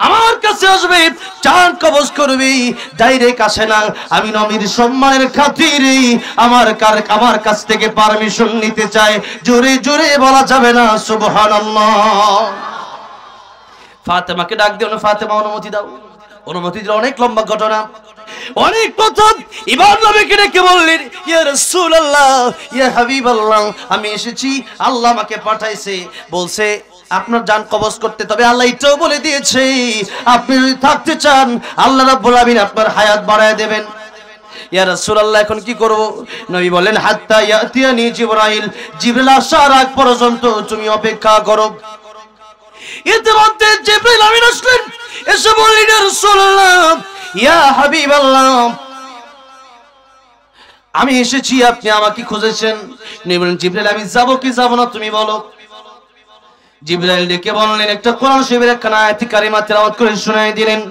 [SPEAKER 1] আমার কাছে আসবে, চান কবজ করবে, ডাইরেক্ট আসে না। আমি নবীর সম্মানের খাতিরে আমার কাছ থেকে পারমিশন নিতে চাই। জোরে জোরে বলা যাবে না সুবহানাল্লাহ। ফাতেমাকে ডাক দিও, ফাতেমা অনুমতি দাও। অনুমতি দিল। অনেক লম্বা ঘটনা, অনেক কথা। ইমাম নবীকে ডেকে বললেন, ইয়া রাসূলুল্লাহ, ইয়া হাবিবাল্লাহ, আমি এসেছি, আল্লাহ আমাকে পাঠাইছে, বলছে আপনার জান কবজ করতে। তবে আল্লাহ এটাও বলে দিয়েছে, আপনি যদি থাকতে চান আল্লাহ রাব্বুল আলামিন আপনার হায়াত বাড়ায় দেবেন। ইয়া রাসূলুল্লাহ, এখন কি করব? নবী বলেন, হাত্তা ইয়াতিয়ানি জিবরাইল, জিবরাইল আসার আগ পর্যন্ত তুমি অপেক্ষা করো। ইতিমধ্যে জিবরাইল আমিন আসলেন, এসে বললেন, ইয়া রাসূলুল্লাহ, ইয়া হাবিবাল্লাহ, আমি এসেছি, আপনি আমাকে খুঁজেছেন। নবী বলেন, জিবরাইল আমি যাব কি যাব না তুমি বলো। জিবরাইল ডেকে বললেন, একটা কোরআন শরীফের একখানা আয়াত কারিমা তেলাওয়াত করে শোনায় দিলেন,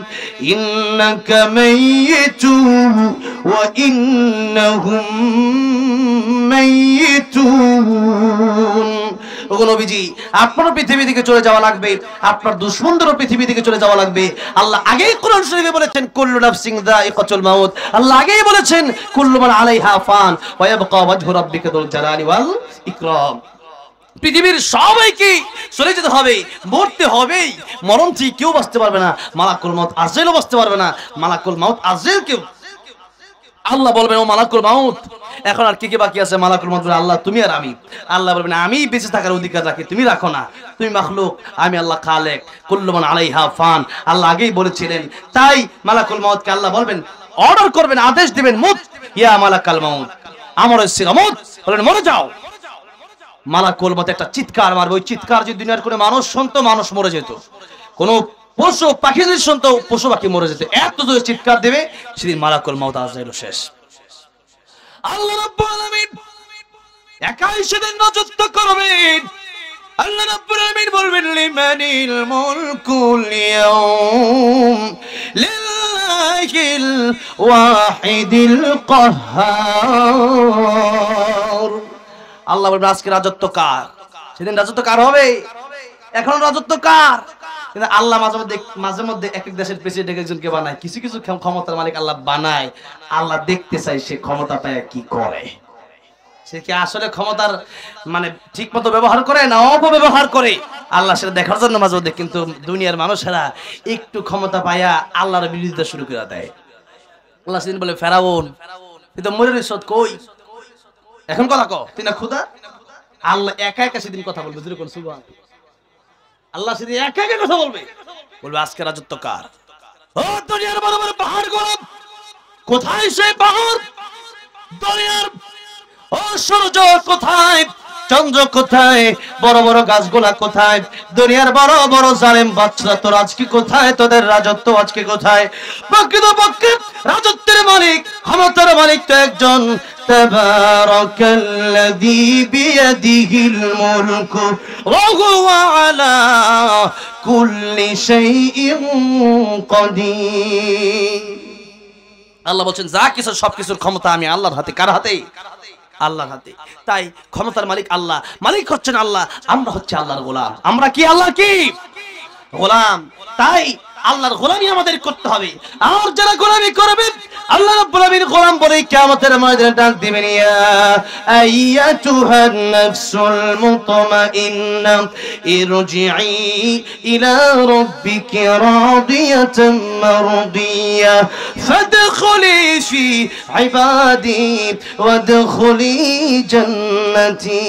[SPEAKER 1] ইন্নাকা মাইয়িতু ওয়া ইন্নাহুম মাইয়িতুন। ওগো নবীজি, আপনার পৃথিবী থেকে চলে যাওয়া লাগবে, আপনার দুশমনদেরও পৃথিবী থেকে চলে যাওয়া লাগবে। আল্লাহ আগেই কোরআন শরীফে বলেছেন, কুল্লু নাফসিন যায়িকাতুল মাউত। আল্লাহ আগেই বলেছেন, কুল্লু মান আলাইহা ফান ওয়া ইয়াবকা ওয়াজহু রাব্বিকা যুল জালালি ওয়াল ইকরাম। পৃথিবীর সবাইকে চলে যেতে হবে, মরতে হবেই। মরণ থেকে কেউ বাঁচতে পারবে না, মালাকুল মউত আজরাইলও বাঁচতে পারবে না। মালাকুল মউত আজরাইলকেও আল্লাহ বলবেন, ও মালাকুল মউত, এখন আর কি বাকি আছে? মালাকুল মউত বলবে, আল্লাহ তুমি আর আমি। আল্লাহ বলবেন, আমি বেঁচে থাকার অধিকার রাখি, তুমি রাখো না, তুমি মাখলুক, আমি আল্লাহ খালেক, কুল্লু মান আলাইহা ফান। আল্লাহ আগেই বলেছিলেন। তাই মালাকুল মউতকে আল্লাহ বলবেন, অর্ডার করবেন, আদেশ দিবেন, মুত ইয়া মালাকাল মউত, আমর সিরামুত, বলেন মরে যাও। মালাকুল মউত একটা চিৎকার মারবে, ওই চিৎকার যদি দুনিয়ার কোনো মানুষ শুনতো, মানুষ মরে যেত। কোনো পশু পাখি যদি শুনতো, পশু পাখি মরে যেত। এত জোরে চিৎকার দেবে, সেদিন মালাকুল মউত আজরাইল শেষ। আল্লাহ রাব্বুল আলামিন একাই সেদিন রাজত্ব করবেন। আল্লাহ রাব্বুল আলামিন বলবেন, লিমানিল মুলকুল ইয়াউম লিল্লাহ লিল্লাহিল ওয়াহিদিল কাহ্হার। আল্লাহ বলবেন আজকে রাজত্ব কার? সেদিন রাজত্ব কার হবে? এখন রাজত্ব কার? কিন্তু আল্লাহ মাঝে মধ্যে এক এক দেশের প্রেসিডেন্ট একজনকে বানায়, কিছু কিছু ক্ষমতার মালিক আল্লাহ বানায়। আল্লাহ দেখতে চাই সে ক্ষমতা পায় কি করে, সে কি আসলে ক্ষমতার মানে ঠিক মতো ব্যবহার করে না অপব্যবহার করে। আল্লাহ সেটা দেখার জন্য মাঝে মধ্যে কিন্তু দুনিয়ার মানুষেরা একটু ক্ষমতা পাইয়া আল্লাহর বিরোধিতা শুরু করে দেয়। আল্লাহ সেদিন বলে ফেরাউন তুই তো মরে রিসত কই, এখন কথা কও তুই না খুদা। আল্লাহ একা একা সেদিন কথা বলবে, যেরকম সুবহানাল্লাহ। আল্লাহ সেদিন একা একা কথা বলবে, বলবে আজকে রাজত্ব কার? ও দুনিয়ার বড় বড় পাহাড় গরম, কোথায় সেই পাহাড়? দুনিয়ার ও সূর্য কোথায়? চন্দ্র কোথায়? বড় বড় গাছগুলা কোথায়? দুনিয়ার বড় বড় জালেম বাচ্চারা তোর আজকে কোথায়? তোদের রাজত্ব আজকে কোথায়? প্রকৃতপক্ষে রাজত্বের মালিক ক্ষমতার মালিক তো একজন, তাবারাকাল্লাযী বিয়াদিহিল মুলকু ওয়া হুয়া আলা কুল্লি শাইইন কাদির। আল্লাহ বলেন যা কিছু সবকিছুর ক্ষমতা আমি আল্লাহর হাতে। কার হাতে? আল্লাহর হাতে। তাই ক্ষমতার মালিক আল্লাহ, মালিক হচ্ছেন আল্লাহ, আমরা হচ্ছে আল্লাহর গোলাম। আমরা কি আল্লাহর কি গোলাম? তাই আল্লাহর গোলামি আমাদের করতে হবে। আর যারা গোলামি করবে আল্লাহ রাব্বুল আলামিন গোলাম বলে কিয়ামতের ময়দানে ডাক দিবেন, ইয়া আইয়াতুহান নাফসুল মুতমাইন্না ইরজিই ইলা রাব্বিকি রাদিয়াতাম মারদিয়া ফাদখুলি ফি ইবাদি ওয়াদখুলি জান্নাতি।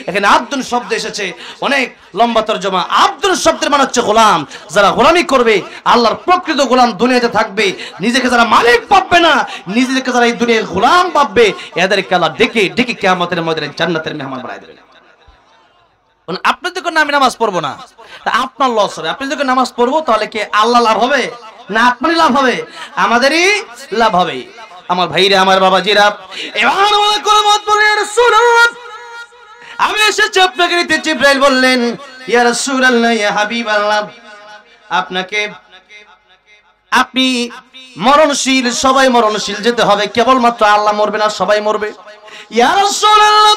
[SPEAKER 1] এখানে আব্দুল শব্দ এসেছে, অনেক লম্বা তরজমা। আব্দুল শব্দের মানে হচ্ছে গোলাম। যারা গোলামি করবে আল্লাহর প্রকৃত গোলাম দুনিয়াতে থাকবে, নিজেকে যারা মালিক ভাববে না, নিজেকে যারা এই দুনিয়ার গোলাম ভাববে, এদেরকে আল্লাহ ডেকে ডেকে কিয়ামতের ময়দানে জান্নাতের মেহমান বানায় দেবেন। আপনি যখন আমি নামাজ পড়বো না আপনার লস হবে, আপনি যখন নামাজ পড়বো তাহলে কি আল্লাহ লাভ হবে না আপনারই লাভ হবে? আমাদেরই লাভ হবে। আমার ভাইরা, আমার বাবাজিরা, এবার বলে কলমত বলে রাসূলুল্লাহ আমি এসেছি আপনাকে নিতে। জিবরাইল বললেন, ইয়া রাসূলুল্লাহ, ইয়া হাবিবাল্লাহ, আপনাকে আপনি মরণশীল, সবাই মরণশীল, যেতে হবে, কেবলমাত্র আল্লাহ মরবে না, সবাই মরবে। ইয়া রাসূলুল্লাহ,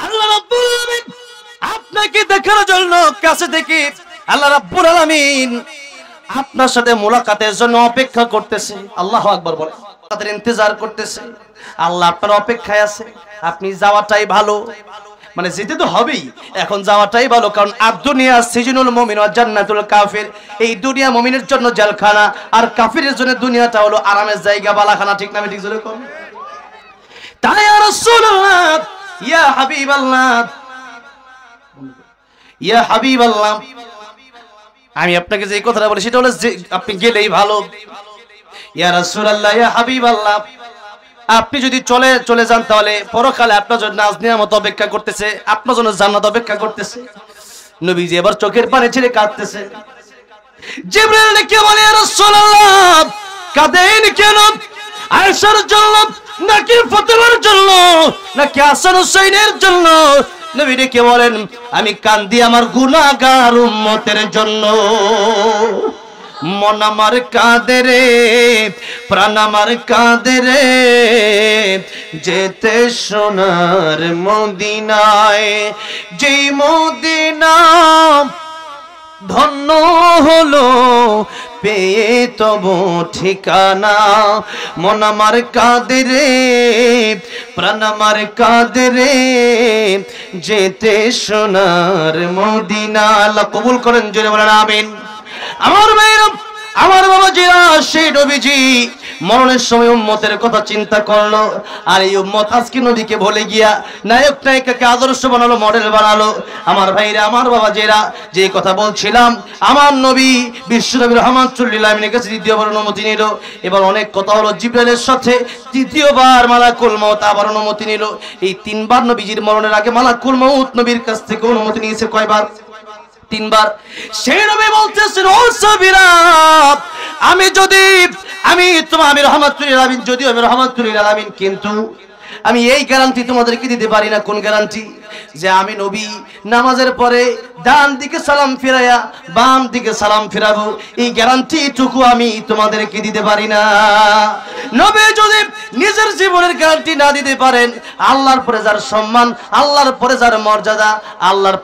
[SPEAKER 1] আল্লাহ রাব্বুল আলামিন আপনাকে দেখার জন্য কাছে থেকে আল্লাহ রাব্বুল আলামিন আপনার সাথে মুলাকাতের জন্য অপেক্ষা করতেছে। আল্লাহু আকবার বলে, তাদের ইন্তজার করতেছে। আল্লাহ আপনার অপেক্ষায় আছে, আপনি যাওয়াটাই ভালো। মানে যেতে তো হবেই, এখন যাওয়াটাই ভালো। কারণ আর দুনিয়া সিজনুল মুমিন ওয়া জান্নাতুল কাফির, এই দুনিয়া মুমিনের জন্য জেলখানা, আর কাফিরের জন্য দুনিয়াটা হলো আরামের জায়গা, বালাখানা। ঠিক না? ঠিক জোরে কোন। তাই ইয়া রাসূলুল্লাহ, ইয়া হাবিবাল্লাহ, ইয়া হাবিবাল্লাহ, আমি আপনাকে যে কথাটা বলি সেটা হলো যে আপনি গেলেই ভালো। ইয়া রাসূলুল্লাহ, ইয়া হাবিবাল্লাহ, আপনি যদি চলে যান তাহলে পরকালে আপনার জন্য নাজ নিয়ামত অপেক্ষা করতেছে, আপনার জন্য জান্নাত অপেক্ষা করতেছে। নবীজি এবার চোখের পানি ছেড়ে কাঁদতেছে। জিবরাইল ডেকে বলে, ইয়া রাসূলুল্লাহ, কাঁদেন কেন? আয়েশার জন্য নাকি ফাতেমার জন্য নাকি হাসান হুসাইনের জন্য? নবী ডেকে বলেন, আমি কাঁদি আমার গুনাহগার উম্মতের জন্য। মন আমার কাঁদে রে, প্রাণ আমার কাঁদে রে, যেতে সোনার মদিনায়, যেই মদিনা ধন্য হলো পেয়ে তব ঠিকানা। মন আমার কাঁদে রে, প্রাণ আমার কাঁদে রে, যেতে সোনার মদিনা। আল্লাহ কবুল করেন, জোরে বলেন আমিন। আমার ভাইরা, আমার বাবাজিরা, সেই নবীজি মরণের সময় উম্মতের কথা চিন্তা করলো, আর এই উম্মত আজকে নবীকে ভুলে গিয়া নায়ক নায়িকাকে আদর্শ বানালো, মডেল বানালো। আমার ভাইরা, আমার বাবাজিরা, যে কথা বলছিলাম, আমার নবী বিশ্বনবী রাহমাতুল্লিল আলামিনের কাছে দ্বিতীয়বার অনুমতি নিল। এবার অনেক কথা হলো জিবরাইলের সাথে, তৃতীয়বার মালাকুল মউত আবার অনুমতি নিল। এই তিনবার নবীজির মরণের আগে মালাকুল মউত নবীর কাছ থেকে অনুমতি নিয়েছে কয়বার? তিনবার। সেই নবী বলতেছেন, ও সাহাবীরা, আমি রাহমাতুল্লিল আলামিন, যদিও আমি রাহমাতুল্লিল আলামিন, কিন্তু আমি এই গ্যারান্টি তোমাদেরকে দিতে পারি না। কোন গ্যারান্টি? যে আমি নবী নামাজের পরে ডান দিকে সালাম ফিরাইয়া বাম দিকে সালাম ফিরাবো, এই গ্যারান্টিটুকু আমি তোমাদেরকে দিতে পারি না। নবী যদি নিজের জীবনের গ্যারান্টি না দিতে পারেন, আল্লাহর পরে যার সম্মান, আল্লাহর পরে যার মর্যাদা, আল্লাহর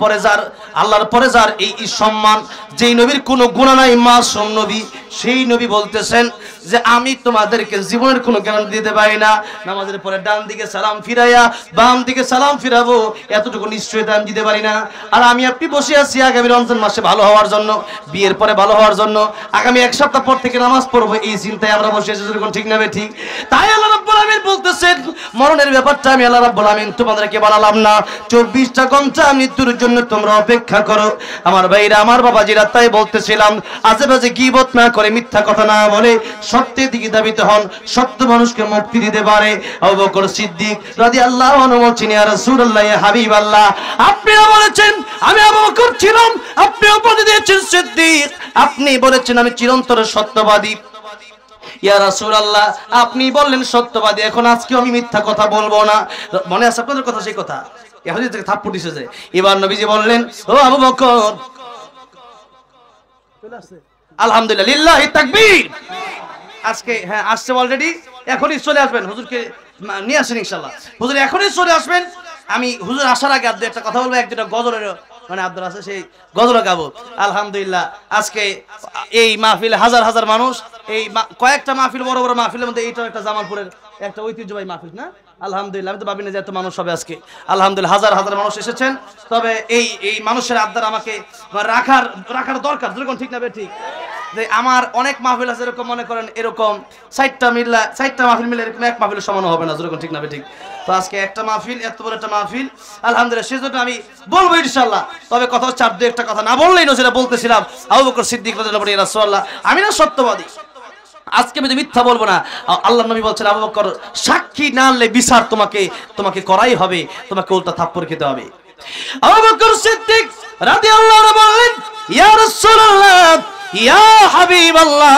[SPEAKER 1] পরে যার এই সম্মান, যেই নবীর কোনো গুনাহ নাই, মাসুম নবী, সেই নবী বলতেছেন যে আমি তোমাদেরকে জীবনের কোনো গ্যারান্টি দিতে পারি না। নামাজের পরে ডান দিকে সালাম ফিরাইয়া বাম দিকে সালাম ফিরাবো, এতটুকু নিশ্চয়তা আমি দিতে পারি না। আর আমি আপনি বসে আছি আগামী রমজান মাসে ভালো হওয়ার জন্য, বিয়ের পরে ভালো হওয়ার জন্য, আগামী এক সপ্তাহ পর থেকে নামাজ পড়বো, এই চিন্তায় আমরা বসে আছি, যেরকম ঠিক না ঠিক? তাই আল্লাহ রাব্বুল আমিন বলতেছেন মরণের ব্যাপারটা আমি আল্লাহ রাব্বুল আমিন তোমাদেরকে বানালাম না, 24টা ঘন্টা মৃত্যুর জন্য তোমরা অপেক্ষা করো। আমার ভাইরা, আমার বাবাজিরা, তাই বলতেছিলাম আজেবাজে গীবত না করে, মিথ্যা কথা না বলে সত্যের দিকে ধাবিত হন, সত্য মানুষকে মুক্তি দিতে পারে। আবু বকর সিদ্দিক রাদিয়াল্লাহু আনহু বলেছেন, ইয়া রাসূলুল্লাহ, ইয়া হাবিবাল্লাহ, আপনিও বলেছেন আমি আবু বকর ছিলাম, আপনিও বলে দিয়েছেন সিদ্দিক, আপনি বলেছেন আমি চিরন্তর সত্যবাদী। ইয়া রাসূলুল্লাহ, আপনি বললেন সত্যবাদী, এখন আজকে আমি মিথ্যা কথা বলবো না। মনে আছে আপনাদের কথা? সেই কথা ইহুদি থেকে থাপ্পড় দিয়েছে যে। এবার নবীজি বললেন, ও আবু বকর, আলহামদুলিল্লাহ, লিল্লাহি তাকবীর, আজকে হ্যাঁ আসছে অলরেডি, এখনই চলে আসবেন, হুজুরকে নিয়ে আসেন ইনশাআল্লাহ। হুজুর এখনই চলে আসবেন। আমি হুজুর আসার আগে আর একটা কথা বলবো, এক দুটা গজলের মানে আব্দুল আছে, সেই গজল গাবো। আলহামদুলিল্লাহ, আজকে এই মাহফিলে হাজার হাজার মানুষ, এই কয়েকটা মাহফিল, বড় বড় মাহফিলের মধ্যে এইটাও একটা জামালপুরের একটা ঐতিহ্যবাহী মাহফিল না? আলহামদুলিল্লাহ, আমি তো ভাবি না যে এত মানুষ হবে আজকে। আলহামদুলিল্লাহ, হাজার হাজার মানুষ এসেছেন। তবে এই মানুষের আবদার আমাকে রাখার দরকার, যেরকম ঠিক না ঠিক? যে আমার অনেক মাহফিল আছে, এরকম মনে করেন এরকম 4টা মাহফিল মিলে এরকম এক মাহফিল সমান হবে না, যেরকম ঠিক না ঠিক? তো আজকে একটা মাহফিল, এত বড় একটা মাহফিল, আলহামদুলিল্লাহ, সেজন্য আমি বলবো ইনশাআল্লাহ। তবে কথা হচ্ছে আর 2-1টা কথা না বললেই না, যেটা বলতেছিলাম আবু বকর সিদ্দিক রাদিয়াল্লাহু আনহু, ইয়া রাসূলুল্লাহ, আমি না সত্যবাদী, আজকে আমি মিথ্যা বলবো না। আল্লাহর নবী বলছেন, আবু বকর, সাক্ষী না আনলে বিচার তোমাকে করাই হবে, তোমাকে উল্টা থাপ্পড় খেতে হবে। আবু বকর সিদ্দিক রাদিয়াল্লাহু আনহু বললেন, ইয়া রাসূলুল্লাহ, ইয়া হাবিবাল্লাহ,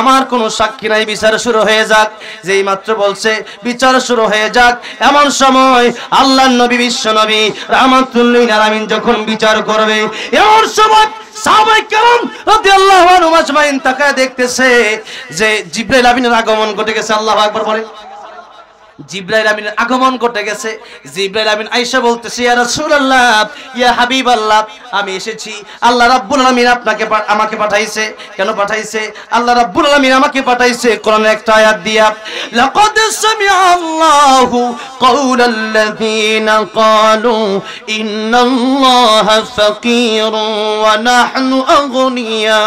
[SPEAKER 1] আমার কোন সাক্ষী নাই, বিচার শুরু হয়ে যাক। যেই মাত্র বলছে বিচার শুরু হয়ে যাক, এমন সময় আল্লাহর নবী, বিশ্ব নবী রাহমাতুল লিল আলামিন যখন বিচার করবে, এমন সময় সাহাবায়ে কেরাম রাদিয়াল্লাহু আনহুম আজমাইন তাকায় দেখতেছে যে জিবরাইল আমিনের আগমন ঘটে গেছে। আল্লাহু আকবার বলে। জিবরাইল আমিনের আগমন ঘটে গেছে। জিবরাইল আমিন আয়েশা বলতেছে, ইয়া রাসূলুল্লাহ, ইয়া হাবিবাল্লাহ, আমি এসেছি, আল্লাহ রাব্বুল আলামিন আমাকে পাঠাইছে। কেন পাঠাইছে? আল্লাহ রাব্বুল আলামিন আমাকে পাঠাইছে কোরআনের একটা আয়াত দিয়া, লাকাদ সামিআ আল্লাহু কাওলাল্লাযীনা ক্বালু ইন্নাল্লাহা ফাকীরুন ওয়া নাহনু আগনিয়া।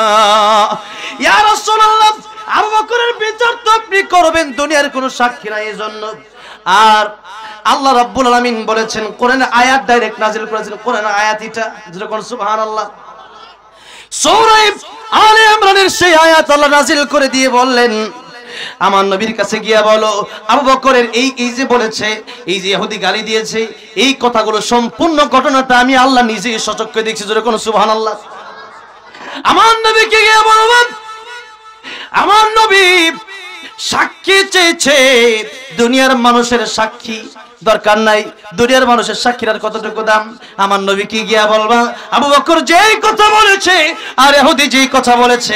[SPEAKER 1] ইয়া রাসূলুল্লাহ, আবু বকরের বিচার তো আপনি করবেন, দুনিয়ার কোনো সাক্ষী নাই এজন্য। আর আল্লাহ রাব্বুল আলামিন বলেছেন, কোরআনে আয়াত ডাইরেক্ট নাজিল করেছেন, কোরআনের আয়াত এটা, যেরকম সুবহানাল্লাহ, সূরা আলে ইমরানের সেই আয়াত আল্লাহ নাজিল করে দিয়ে বললেন, আমার নবীর কাছে গিয়া বলো, আবু বকরের এই যে বলেছে, এই যে ইহুদি গালি দিয়েছে, এই কথাগুলো সম্পূর্ণ ঘটনাটা আমি আল্লাহ নিজেই সচক্ষে দেখছি, যেরকম সুবহানাল্লাহ। আমার নবীকে গিয়া বলবেন, আমার নবী সাক্ষী চেয়েছে, দুনিয়ার মানুষের সাক্ষী দরকার নাই, দুনিয়ার মানুষের সাক্ষীর আর কতটুকু দাম? আমার নবীকে গিয়া বলবা, আবু বকর যেই কথা বলেছে আর ইহুদি যেই কথা বলেছে,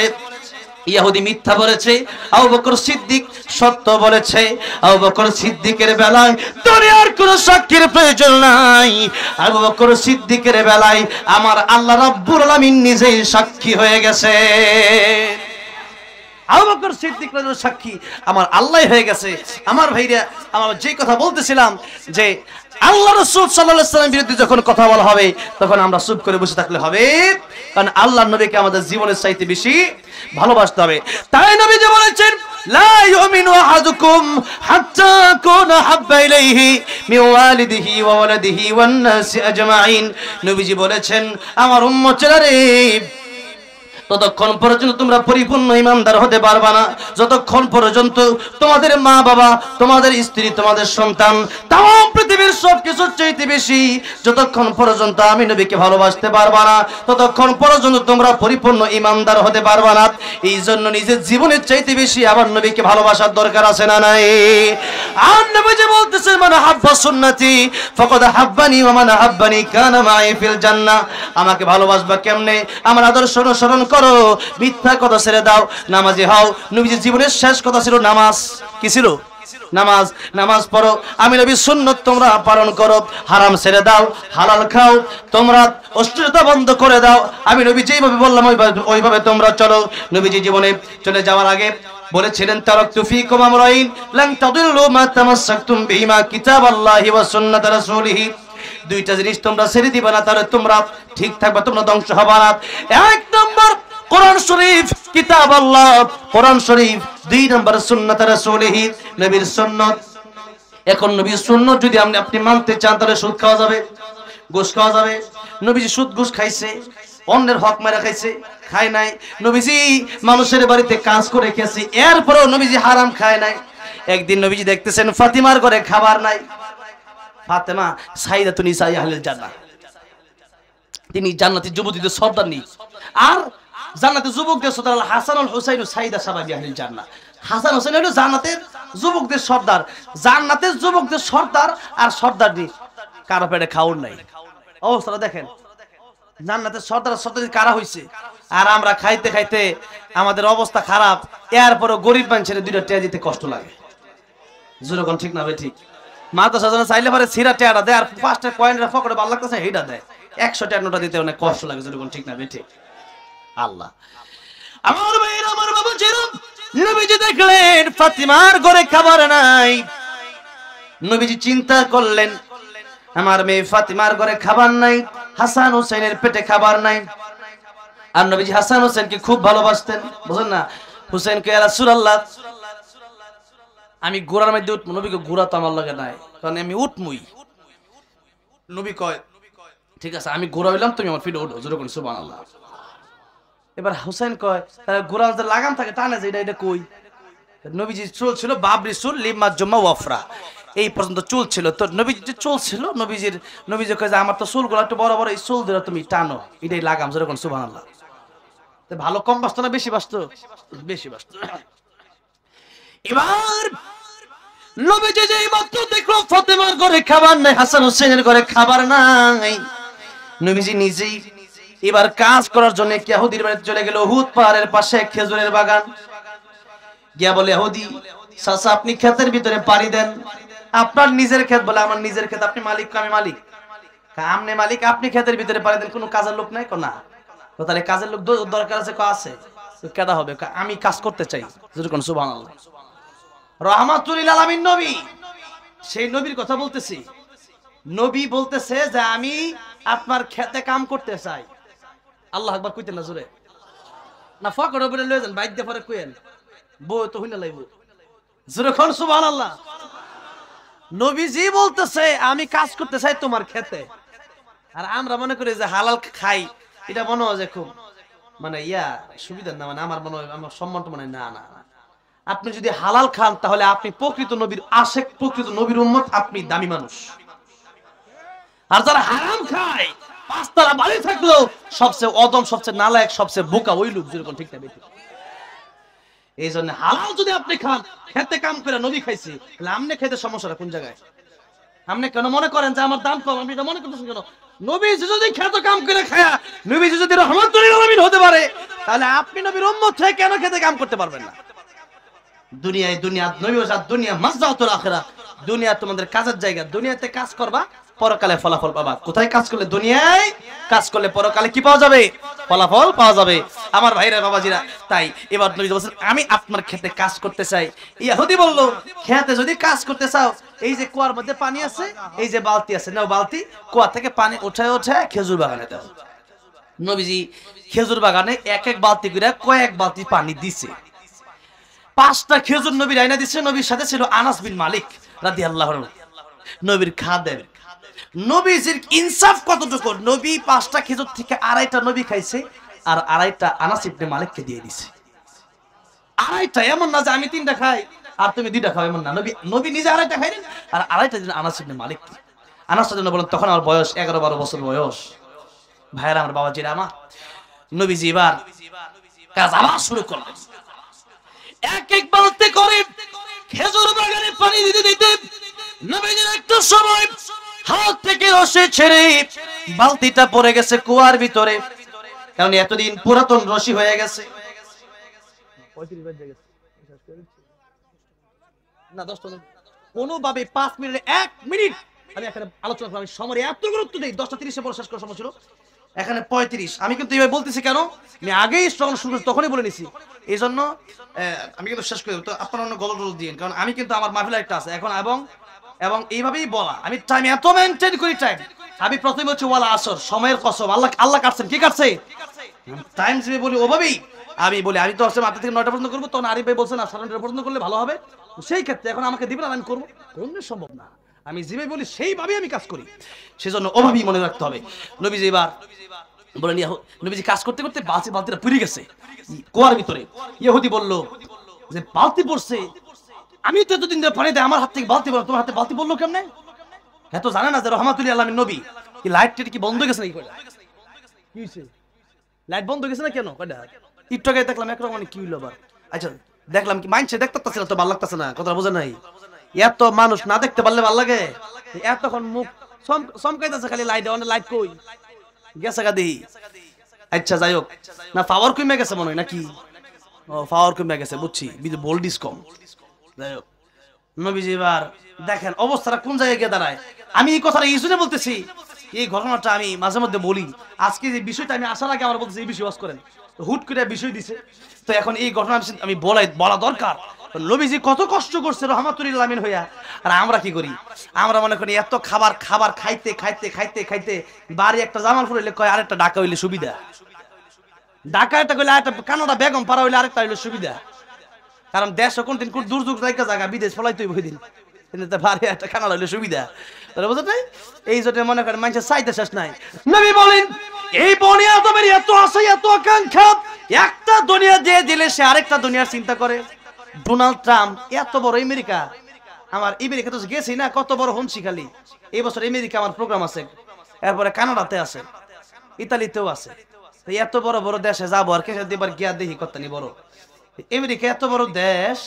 [SPEAKER 1] ইহুদি মিথ্যা বলেছে, আবু বকর সিদ্দিক সত্য বলেছে। আবু বকর সিদ্দিকের বেলায় দুনিয়ার কোনো সাক্ষীর প্রয়োজন নাই। আবু বকর সিদ্দিকের বেলায় আমার আল্লাহ রাব্বুল আলামিন নিজেই সাক্ষী হয়ে গেছে। আবু বকর সিদ্দিক রাদিয়াল্লাহু সাক্ষী আমার আল্লাহ হয়ে গেছে। আমার ভাইরা, আমার যে কথা বলতেছিলাম যে আল্লাহ রাসূল সাল্লাল্লাহু আলাইহি ওয়াসাল্লামের বিরুদ্ধে যখন কথা বলা হবে, তখন আমরা চুপ করে বসে থাকলে হবে, কারণ আল্লাহর নবীকে আমাদের জীবনের চাইতে বেশি ভালোবাসতে হবে। তাই নবী যে বলেছেন, লা ইউমিনু আহাদুকুম হাত্তা কুনা হাব্বা ইলাইহি মিন ওয়ালিদিহি ওয়া ওয়ালাদিহি ওয়ান নাসি আজমাইন। নবীজি বলেছেন, আমার উম্মতেরা রে, ততক্ষণ পর্যন্ত তোমরা পরিপূর্ণ ইমানদার হতে পারবা না যতক্ষণ পর্যন্ত তোমাদের মা বাবা, তোমাদের স্ত্রী, তোমাদের সন্তান, তাম পৃথিবীর সবকিছুর চাইতে বেশি যতক্ষণ পর্যন্ত আমি নবীকে ভালোবাসতে পারবা না, ততক্ষণ পর্যন্ত তোমরা পরিপূর্ণ ইমানদার হতে পারবা না। এই জন্য নিজের জীবনের চাইতে বেশি আবার নবীকে ভালোবাসার দরকার আছে না নাই? আর নবীজি বলতেছেন মান হাব্বা সুন্নতি ফাকাদ হাব্বানি ওয়া মান হাব্বানি কানা মাই ফিল জান্নাহ। আমাকে ভালোবাসবা কেমনে? আমার আদর্শ অনুসরণ করো, মিথ্যা কথা ছেড়ে দাও, নামাজি হও। নবীজি জীবনের শেষ কথা ছিল নামাজ। কি ছিল? নামাজ। নামাজ পড়ো, আমি নবীর সুন্নাত তোমরা পালন করো, হারাম ছেড়ে দাও, হালাল খাও, তোমরা অশ্লীলতা বন্ধ করে দাও। আমি নবী যেইভাবে বললাম ওইভাবে তোমরা চলো। নবীজি জীবনে চলে যাওয়ার আগে বলেছিলেন তারাকতু ফীকুম আমরাইন লান তাদিল্লু মা তামাসসাকতুম বিহিমা কিতাবাল্লাহি ওয়া সুন্নাত রাসূলিহি। দুইটা জিনিস তোমরা ছেড়ে দিবা না, তাহলে তোমরা ঠিক থাকবে, তোমরা ধ্বংস হবে না। এক নম্বর কোরআন শরীফ, কিতাব আল্লাহ, কোরআন শরীফ। দুই নম্বর সুন্নাত রাসূলিহি, নবীর সুন্নাত। এখন নবীর সুন্নাত যদি আপনি মানতে চান, তাহলে সুদ খাওয়া যাবে, ঘুষ খাওয়া যাবে। নবীজি সুদ ঘুষ খাইছে, অন্যের হক মেরা খাইছে? খায় নাই। নবীজি মানুষের বাড়িতে কাজ করে খেয়েছে, এরপরেও নবীজি হারাম খায় নাই। একদিন নবীজি দেখতেছেন ফাতিমার ঘরে খাবার নাই। ফাতেমা সাইয়্যিদাতুন নিসা আহলিল জান্নাহ, তিনি জান্নাতি যুবতীদের সর্দারনি। আর জান্নাতের যুবকদের সর্দার হাসান আল হুসাইন সাইয়্যিদা শাবাবি আহলিল জান্নাহ। হাসান হোসেন হলো জান্নাতের যুবকদের সর্দার। জান্নাতের যুবকদের সর্দার আর সর্দারনি, কারো পেটে খাওয়ার নাই। অবস্থাটা দেখেন, জান্নাতের সর্দার সর্দারি কারা হইছে, আর আমরা খাইতে খাইতে আমাদের অবস্থা খারাপ। এরপরও গরিব মানুষের দুইটা টিয়া দিতে কষ্ট লাগে। যেরকম ঠিক না ভাই? ঠিক। মাদ্রাসা জানা চাইলে পারে সিরা টিয়াটা দেয়, আর 5টা কয়েনের পকেটে ভালো লাগতেছে এইটা দেয়। 100 টাকা নোটা দিতে অনেক কষ্ট লাগে। যেরকম ঠিক না ভাই? ঠিক। আল্লাহ আমার ভাইয়ের, আমার বাবা যেরকম নবীজি দেখলেন ফাতিমার ঘরে খাবার নাই, নবীজি চিন্তা করলেন আমার মেয়ে ফাতিমার ঘরে খাবার নাই, হাসান হোসেনের পেটে খাবার নাই। আর নবীজি হাসান হোসেনকে খুব ভালোবাসতেন, বুঝেন না? হুসেনকে ইয়া রাসূলুল্লাহ আমি ঘোড়ার মধ্যে উঠবো। নবীকে ঘোড়া তো আমার লাগে নাই, কারণ আমি উঠমুই। নবী কয় ঠিক আছে, আমি ঘোড়া হইলাম, তুমি আমার পিঠে উঠো। যেরকম সুবহানাল্লাহ। এবার হুসেন কয় ঘোড়া যে লাগাম থাকে টানে যে এটা কই? নবীজি চুল ছিল বাবরি চুল, লিমা জুম্মা ওয়াফরা, এই পর্যন্ত চুল ছিল। তো নবীজি চুল ছিল, নবীজি কয় যে আমার তো চুলগুলো একটু বড় বড়, এই চুল দিলে তুমি টানো, এটাই লাগাম। যেরকম সুবহানাল্লাহ। তো ভালো কম বাসতো না বেশি বাসতো? বেশি বাসতো। এবার নবীজি যেই মাত্র দেখলো ফাতেমার ঘরে খাবার নাই, হাসান হোসেনের ঘরে খাবার নাই, নবীজি নিজেই এবার কাজ করার জন্য ইহুদির বাড়িতে চলে গেল। উহুদ পাহাড়ের পাশে খেজুরের বাগান। গিয়া বলে ইহুদি চাচা আপনি ক্ষেতের ভিতরে পাড়ি দেন। আপনার নিজের ক্ষেত? বলে আমার নিজের ক্ষেত। আপনি মালিক? আমি মালিক। আপনি মালিক, আপনি ক্ষেতের ভিতরে পাড়ি দেন, কোনো কাজের লোক নাই? না। তাহলে কাজের লোক দরকার আছে? আছে। কেডা হবে? আমি কাজ করতে চাই। যেরকম সুবহানাল্লাহ। রাহমাতুল লিল আলামিন নবী, সেই নবীর কথা বলতেছি। নবী বলতেছে যে আমি আপনার খেতে কাম করতে চাই। আল্লাহ আকবার কইতেন না জোরে? না ফকর উপরে লয়ে যান, বাইক দিয়ে পরে কইেন, বউ তো হইনা লাইব। জোরে কোন সুবহানাল্লাহ। নবীজি বলতেছে আমি কাজ করতে চাই তোমার খেতে। আর আমরা মনে করি যে হালাল খাই, এটা মনে হয় যে খুব মানে সুবিধা না, মানে আমার মনে হয় আমার সম্মানটা মনে হয় না। না, আপনি যদি হালাল খান তাহলে আপনি প্রকৃত নবীর আশেক, প্রকৃত নবীর উম্মত, আপনি দামি মানুষ। আর যারা হারাম খায়, পাঁচতলা বাড়ি থাকলেও সবচেয়ে অদম, সবচেয়ে নালায়েক, সবচেয়ে বোকা ওই লোক। যেরকম ঠিক না বেশি? এই জন্য হালাল যদি আপনি খান, খেতে কাম করে নবী খাইছি, তাহলে আপনি খেতে সমস্যাটা কোন জায়গায়? আপনি কেন মনে করেন যে আমার দাম কম? আপনি এটা মনে করতেছেন কেন? নবী যদি খেতে কাম করে খায়া, নবী যদি রাহমাতুল লিল আলামিন হতে পারে, তাহলে আপনি নবীর উম্মত হয়ে কেন খেতে কাম করতে পারবেন না? দুনিয়ায় দুনিয়া নবী ওয়াজ দুনিয়া মাযযাতুল আখিরাহ, দুনিয়া তোমাদের কাজের জায়গা। দুনিয়াতে কাজ করবা, পরকালে ফলাফল পাবা। কোথায় কাজ করলে? দুনিয়ায় কাজ করলে পরকালে কি পাওয়া যাবে? ফলাফল পাওয়া যাবে। আমার ভাইরা বাবাজিরা, তাই এবার নবী বলেন আমি আপনার খেতে কাজ করতে চাই। ইহুদি বলল খেতে যদি কাজ করতে চাও, এই যে কুয়ার মধ্যে পানি আছে, এই যে বালতি আছে, নাও বালতি, কুয়া থেকে পানি উঠায় উঠায় খেজুর বাগানে দাও। নবীজি খেজুর বাগানে এক এক বালতি করে কয়েক বালতি পানি দিছে। 5টা খেজুর নবীর আইনা দিচ্ছে। নবীর সাথে ছিল আনাস বিন মালিক রাদিয়াল্লাহু আনহু, নবীর খাদেম। নবীজির ইনসাফ কতটুকু? নবী 5টা খেজুর থেকে 2.5টা নবী খাইছে, আর 2.5টা আনাস ইবনে মালিককে দিয়ে দিছে। 2.5টা, এমন না যে আমি 3টা খাই আর তুমি 2টা খাও, এমন না। নবী নিজে 2.5টা খাইলেন, আর 2.5টা দিন আনাস ইবনে মালিককে। আনাস জন্য বলেন তখন আমার বয়স 11-12 বছর বয়স। ভাইরা আমার বাবাজিরা আমার, নবীজি এবার কাজ আবার শুরু করলেন। এক এক বালতি করে খেজুর বাগানে পানি দিতে দিতে নবীজির একটা সময় হাত থেকে রশি ছেড়ে বালতিটা পড়ে গেছে কুয়ার ভিতরে, কারণ এতদিন পুরাতন রশি হয়ে গেছে। কোনোভাবে 5 মিনিটে 1 মিনিট আমি এখানে আলোচনা করলাম, সময় এত গুরুত্ব দেই। 10:30 পরে শেষ করার সময় ছিল, এখানে 35। আমি কিন্তু এইভাবে বলতেছি কেন, আমি আগেই যখন শুরু করেছি তখনই বলে নিছি, এই জন্য আমি কিন্তু শেষ করে দেব। তো আপনারা অন্য গল্প দিন, কারণ আমি কিন্তু আমার মাহফিল একটা আছে এখন, এবং এইভাবেই বলা, আমি টাইম এত মেনটেন করি। টাইম আমি প্রথমে হচ্ছে ওয়ালা আসর, সময়ের কসম, আল্লাহ কাটছেন, কি কাটছে টাইম যে বলি ওভাবেই আমি বলি। আমি তো হচ্ছে 8টা থেকে 9টা পর্যন্ত করবো, তখন আরিফ ভাই বলছেন না 9:30 পর্যন্ত করলে ভালো হবে। সেই ক্ষেত্রে এখন আমাকে দিবেন, আমি করবো, কোনদিন সম্ভব না। আমি যেভাবে বলি সেইভাবেই আমি কাজ করি, সেজন্য ওভাবেই মনে রাখতে হবে। নবীজি এবার বলেন, নবীজি কাজ করতে করতে বালতিটা পুড়ে গেছে কুয়ার ভিতরে। ইহুদি বলল যে বালতি পড়ছে, আমি তো এতদিন ধরে পানি দেয়, আমার হাত থেকে বালতি পড়লো, তোমার হাতে বালতি পড়লো কেমনে? এত জানে না যে রহমাতুল আলামিন নবী। কি লাইট কি বন্ধ গেছে নাকি? কি হয়েছে, লাইট বন্ধ গেছে না কেন? একটু আগে দেখলাম একরকম, মানে কি হইলো আবার? আচ্ছা দেখলাম কি মাইনছে দেখতেছে না তো, ভালো লাগতেছে না, কথা বোঝা নাই। এত মানুষ না দেখতে পারলে ভালো লাগে? এতক্ষণ মুখ চমকাইতেছে খালি, লাইট অন, লাইট কই গেছে গা দেহি। আচ্ছা যাই হোক, না পাওয়ার কমে গেছে মনে হয় নাকি? ও পাওয়ার কমে গেছে, বুঝছি, ভোল্টেজ কম। যাই হোক, নবীজি এবার দেখেন অবস্থাটা কোন জায়গায় গিয়ে দাঁড়ায়। আমি এই কথাটা এই জন্য বলতেছি, এই ঘটনাটা আমি মাঝে মধ্যে বলি। আজকে যে বিষয়টা আমি আসার আগে আমার বলতেছি এই বিষয় ওয়াজ করেন, হুট করে বিষয় দিছে, তো এখন এই ঘটনা আমি বলা দরকার। নবীজি কত কষ্ট করছে রহমাতুল আলামিন হইয়া, আর আমরা কি করি? আমরা মনে করি এত খাবার খাইতে খাইতে খাইতে খাইতে বাড়ি একটা জামালপুর হইলে কয় আরেকটা ঢাকা হইলে সুবিধা, ঢাকা একটা কইলে আরেকটা কানাডা বেগম পাড়া হইলে আরেকটা হইলে সুবিধা। কারণ দেশ কোন দিন দূর জায়গা বিদেশ ফলাই তুই দিন, বাড়ি একটা কানাডা হইলে সুবিধা, বুঝতে নাই? এই জন্য মনে করেন মানুষের চাইতে শেষ নাই। নবী বলেন এই বনি আদমের এত আশা এত আকাঙ্ক্ষা, একটা দুনিয়া দিয়ে দিলে সে আরেকটা দুনিয়ার চিন্তা করে। ডোনাল্ড ট্রাম্প এত বড় আমেরিকা, আমার আমেরিকা তো গেছি না, কত বড় হমছি খালি। এই বছর আমেরিকা আমার প্রোগ্রাম আছে, এরপরে কানাডাতে আছে, ইতালিতেও আছে। এত বড় বড় দেশে যাবো আর কেসে দিবার গিয়া দেখি কতনি বড় আমেরিকা, এত বড় দেশ,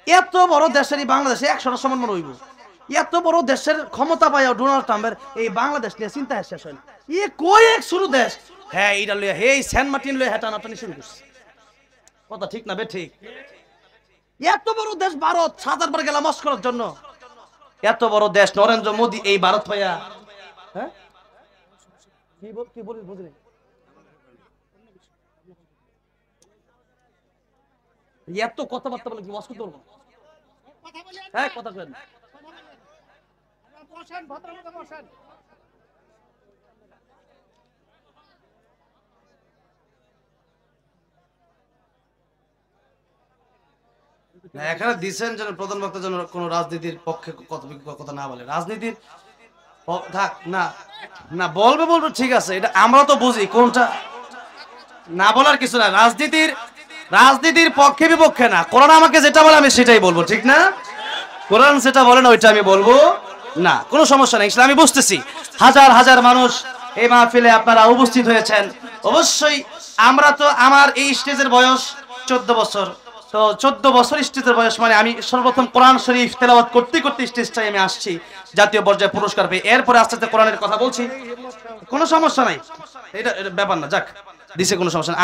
[SPEAKER 1] এত বড় দেশেরই বাংলাদেশে 100টা সমান মনে হইব। এত বড় দেশের ক্ষমতা পাইয়া ডোনাল্ড ট্রাম্পের এই বাংলাদেশ নিয়ে চিন্তা শেষ হয় না। কই এক শুরু দেশ, হ্যাঁ এটা লইয়া হে সেন্ট মার্টিন লইয়া হেটানাটানি শুরু করছে। কথা ঠিক না বে ঠিক? এত বড় দেশ ভারত, 1000 বার গেলাম মস্ক করার জন্য। এত বড় দেশ নরেন্দ্র মোদী এই ভারত পাইয়া, হ্যাঁ কি বলি বুঝলি, এত কথাবার্তা বলে কি মস্ক করতে বলবো? হ্যাঁ কথা বলেন, বসেন ভদ্রমতো বসেন। এখানে দিচ্ছেন যেন প্রধান বক্তা যেন কোন রাজনীতির পক্ষে কথা না বলে। রাজনীতির থাক না, না বলবে ঠিক আছে, এটা আমরা তো বুঝি কোনটা না বলার কিছু না। রাজনীতির পক্ষে বিপক্ষে না, কোরআন আমাকে যেটা বলে আমি সেটাই বলবো, ঠিক না? কোরআন যেটা বলে না ওইটা আমি বলবো না, কোনো সমস্যা নেই। আমি বুঝতেছি হাজার হাজার মানুষ এই মাহফিলে আপনারা উপস্থিত হয়েছেন। অবশ্যই আমরা তো, আমার এই স্টেজের বয়স 14 বছর, তো 14 বছর স্টেজের বয়স মানে আমি সর্বপ্রথম কোরআন শরীফ তেলাওয়াত করতে করতে স্টেজটাই আমি আসছি, জাতীয় পর্যায়ে পুরস্কার পেয়ে, এরপরে আস্তে আস্তে কোরআনের কথা বলছি, কোনো সমস্যা নাই, এটা ব্যাপার না, যাক দিছে কোনো সমস্যা না।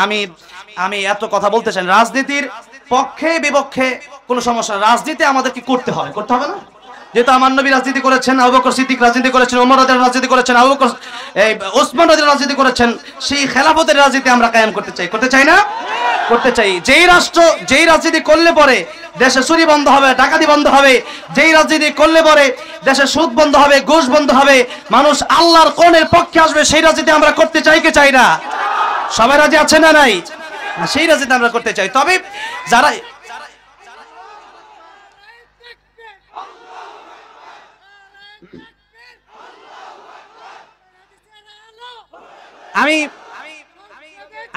[SPEAKER 1] আমি এত কথা বলতে চাই, রাজনীতির পক্ষে বিপক্ষে কোনো সমস্যা না, রাজনীতি আমাদের কি করতে হবে না? যেহেতু আমার নবী রাজনীতি করেছেন, আবু বকর সিদ্দিক রাজনীতি করেছেন, ওমর রাদিয়াল্লাহু রাজনীতি করেছেন, ওসমান রাদিয়াল্লাহু রাজনীতি করেছেন, সেই খেলাফতের রাজনীতি আমরা কায়েম করতে চাই না? করতে চাই। যেই রাজনীতি করলে পরে দেশে চুরি বন্ধ হবে, ডাকাতি বন্ধ হবে, যেই রাজনীতি করলে পরে দেশে সুদ বন্ধ হবে, ঘুষ বন্ধ হবে, মানুষ আল্লাহর কোণের পক্ষে আসবে, সেই রাজনীতি আমরা করতে চাই কি চাই না? সবাই রাজি আছে না নাই? সেই রাজনীতি আমরা করতে চাই। তবে যারা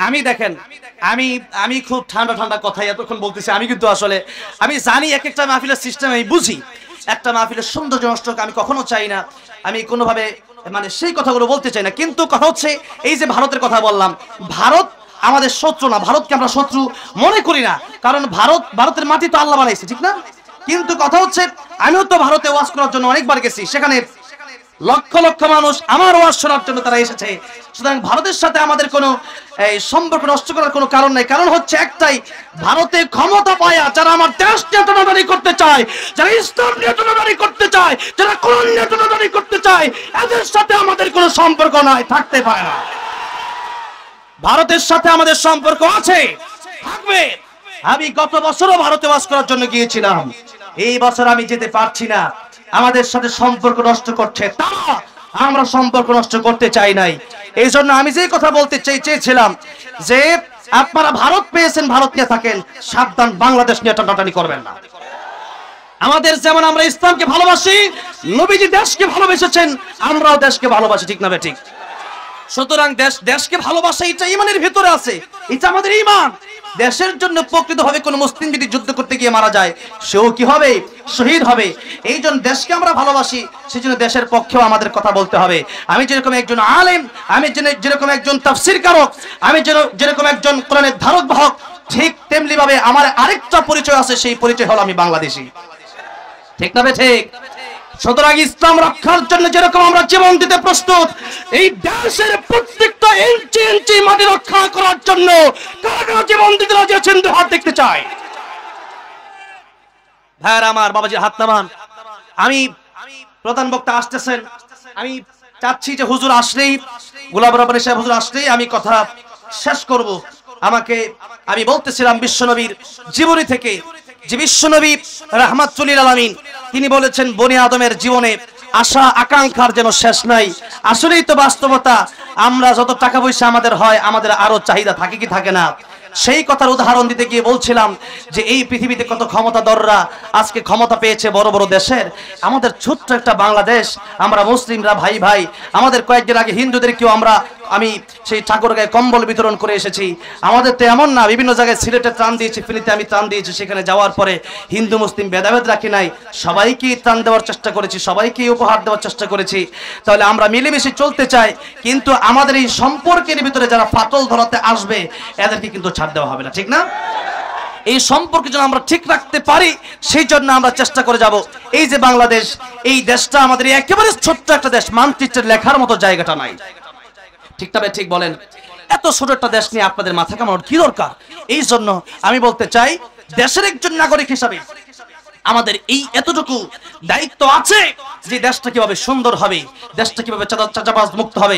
[SPEAKER 1] আমি দেখেন, আমি খুব ঠান্ডা কথাই এতক্ষণ বলতেছি। আমি কিন্তু আসলে আমি জানি এক একটা মাহফিলের সিস্টেম আমি বুঝি, একটা মাহফিলের সৌন্দর্য নষ্ট আমি কখনো চাই না, আমি কোনোভাবে মানে সেই কথাগুলো বলতে চাই না। কিন্তু কথা হচ্ছে এই যে ভারতের কথা বললাম, ভারত আমাদের শত্রু না, ভারতকে আমরা শত্রু মনে করি না, কারণ ভারতের মাটি তো আল্লাহ বানাইছে, ঠিক না? কিন্তু কথা হচ্ছে আমিও তো ভারতে ওয়াজ করার জন্য অনেকবার গেছি, সেখানে লক্ষ লক্ষ মানুষ আমার ওয়াজ শোনার জন্য তারা এসেছে। সুতরাং ভারতের সাথে আমাদের কোনো সম্পর্ক নষ্ট করার কোনো কারণ নাই। কারণ হচ্ছে একটাই, ভারতে ক্ষমতা পায়া যারা আমার দেশ নিয়ে টানাটানি করতে চায়, যারা ইসলাম নিয়ে টানাটানি করতে চায়, যারা কোরআন নিয়ে টানাটানি করতে চায়, এদের সাথে আমাদের কোনো সম্পর্ক নাই, থাকতে পারে না। ভারতের সাথে আমাদের সম্পর্ক আছে, থাকবে। আমি গত বছরও ভারতে ওয়াজ করার জন্য গিয়েছিলাম, এই বছর আমি যেতে পারছি না। আমাদের সাথে সম্পর্ক নষ্ট করছে তারা, আমরা সম্পর্ক নষ্ট করতে চাই নাই। এই জন্য আমি যে কথা বলতে চেয়েছিলাম যে আপনারা ভারত পেয়েছেন, ভারত নিয়ে থাকেন, সাবধান বাংলাদেশ নিয়ে টানাটানি করবেন না। আমাদের যেমন আমরা ইসলামকে ভালোবাসি, নবীজি দেশকে ভালোবেসেছেন, আমরাও দেশকে ভালোবাসি, ঠিক না ঠিক? সুতরাং দেশকে ভালোবাসা এটা ঈমানের ভিতরে আছে, এটা আমাদের ঈমান। দেশের জন্য প্রকৃতভাবে কোন মুসলিম যদি যুদ্ধ করতে গিয়ে মারা যায়, সেও কি হবে? শহীদ হবে। এই জন্য দেশকে আমরা ভালোবাসি, সেই জন্য দেশের পক্ষেও আমাদের কথা বলতে হবে। আমি যেরকম একজন আলেম, আমি যেরকম একজন তাফসীর কারক, আমি যেরকম একজন কোরআনের ধারক বাহক, ঠিক তেমনি ভাবে আমার আরেকটা পরিচয় আছে, সেই পরিচয় হলো আমি বাংলাদেশী, ঠিক না ঠিক? সুতরাং ইসলাম রক্ষার জন্য যেরকম আমরা জীবন দিতে প্রস্তুত, এই দেশের প্রত্যেকটা ইঞ্চি ইঞ্চি মাটি রক্ষা করার জন্য কারা জীবন দিতে রাজি আছেন? হাত দেখতে চাই। ভাইরা আমার, বাবাজি হাত নামান। আমি প্রধান বক্তা আসতেছেন, আমি চাচ্ছি যে হুজুর আসলেই, গোলাম রব্বানী সাহেব হুজুর আসলেই আমি কথা শেষ করব। আমি বলতেছিলাম বিশ্বনবীর জীবনী থেকে, যে বিশ্বনবী রাহমাতুল লিল আলামিন তিনি বলেছেন বনি আদমের জীবনে আশা আকাঙ্ক্ষার যেন শেষ নাই। আসলেই তো বাস্তবতা, আমরা যত টাকা পয়সা আমাদের হয়, আমাদের আরো চাহিদা থাকে কি থাকে না? সেই কথার উদাহরণ দিতে গিয়ে বলছিলাম যে এই পৃথিবীতে কত ক্ষমতাধররা আজকে ক্ষমতা পেয়েছে বড় বড় দেশের, আমাদের ছোট্ট একটা বাংলাদেশ, আমরা মুসলিমরা ভাই ভাই, আমাদের কয়েকদিন আগে হিন্দুদেরকেও আমি সেই ঠাকুরগাঁয়ে কম্বল বিতরণ করে এসেছি। আমাদের তো এমন না, বিভিন্ন জায়গায় সিলেটে ত্রাণ দিয়েছি, ফেনীতে আমি ত্রাণ দিয়েছি, সেখানে যাওয়ার পরে হিন্দু মুসলিম ভেদাভেদ রাখি নাই, সবাইকে ত্রাণ দেওয়ার চেষ্টা করেছি, সবাইকে উপহার দেওয়ার চেষ্টা করেছি। তাহলে আমরা মিলেমিশে চলতে চাই, কিন্তু আমাদের এই সম্পর্কের ভিতরে যারা ফাটল ধরাতে আসবে এদেরকে কিন্তু ছাড় দেওয়া হবে না, ঠিক না? এই সম্পর্ক যেন আমরা ঠিক রাখতে পারি, সেই জন্য আমরা চেষ্টা করে যাব। এই যে বাংলাদেশ, এই দেশটা আমাদের একেবারে ছোট্ট একটা দেশ, মানচিত্রের লেখার মতো জায়গাটা নাই, ঠিক তবে ঠিক বলেন? এত ছোট একটা দেশ নিয়ে আপনাদের মাথা কামানোর কি দরকার? এই জন্য আমি বলতে চাই, দেশের একজন নাগরিক হিসাবে আমাদের এই এতটুকু দায়িত্ব আছে যে দেশটা কিভাবে সুন্দর হবে, দেশটা কিভাবে চাঁদাবাজ মুক্ত হবে,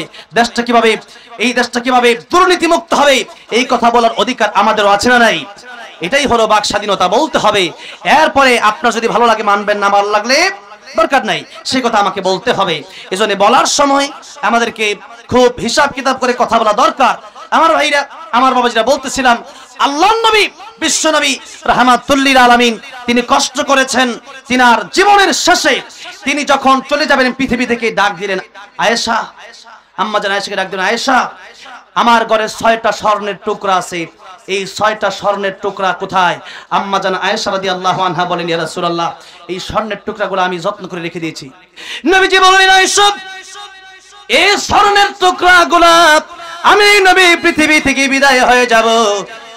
[SPEAKER 1] এই দেশটা কিভাবে দুর্নীতি মুক্ত হবে, এই কথা বলার অধিকার আমাদেরও আছে না নাই? এটাই হলো বাক স্বাধীনতা, বলতে হবে। এরপরে আপনার যদি ভালো লাগে মানবেন, না ভালো লাগলে দরকার নাই, সেই কথা আমাকে বলতে হবে। এজন্য বলার সময় আমাদেরকে খুব হিসাব কিতাব করে কথা বলা দরকার। আমার ভাইরা, আমার বাবাজিরা, বলতেছিলাম আল্লাহর নবী বিশ্ব নবী রাহমাতুল লিল আলামিন তিনি কষ্ট করেছেন। তিনার জীবনের শেষে তিনি যখন চলে যাবেন পৃথিবী থেকে, ডাক দিলেন আয়েশা, আম্মা জান আয়েশাকে ডাক দিলেন, আয়েশা আমার ঘরে 6টা স্বর্ণের টুকরা আছে, এই 6টা স্বর্ণের টুকরা কোথায়? আম্মা জান আয়েশা রাদিয়াল্লাহু আনহা বলেন, ইয়া রাসূলুল্লাহ, এই স্বর্ণের টুকরাগুলো আমি যত্ন করে রেখে দিয়েছি। নবীজি বললেন, আয়েশা এই স্বর্ণের টুকরাগুলো আমি নবী পৃথিবী থেকে বিদায় হয়ে যাব,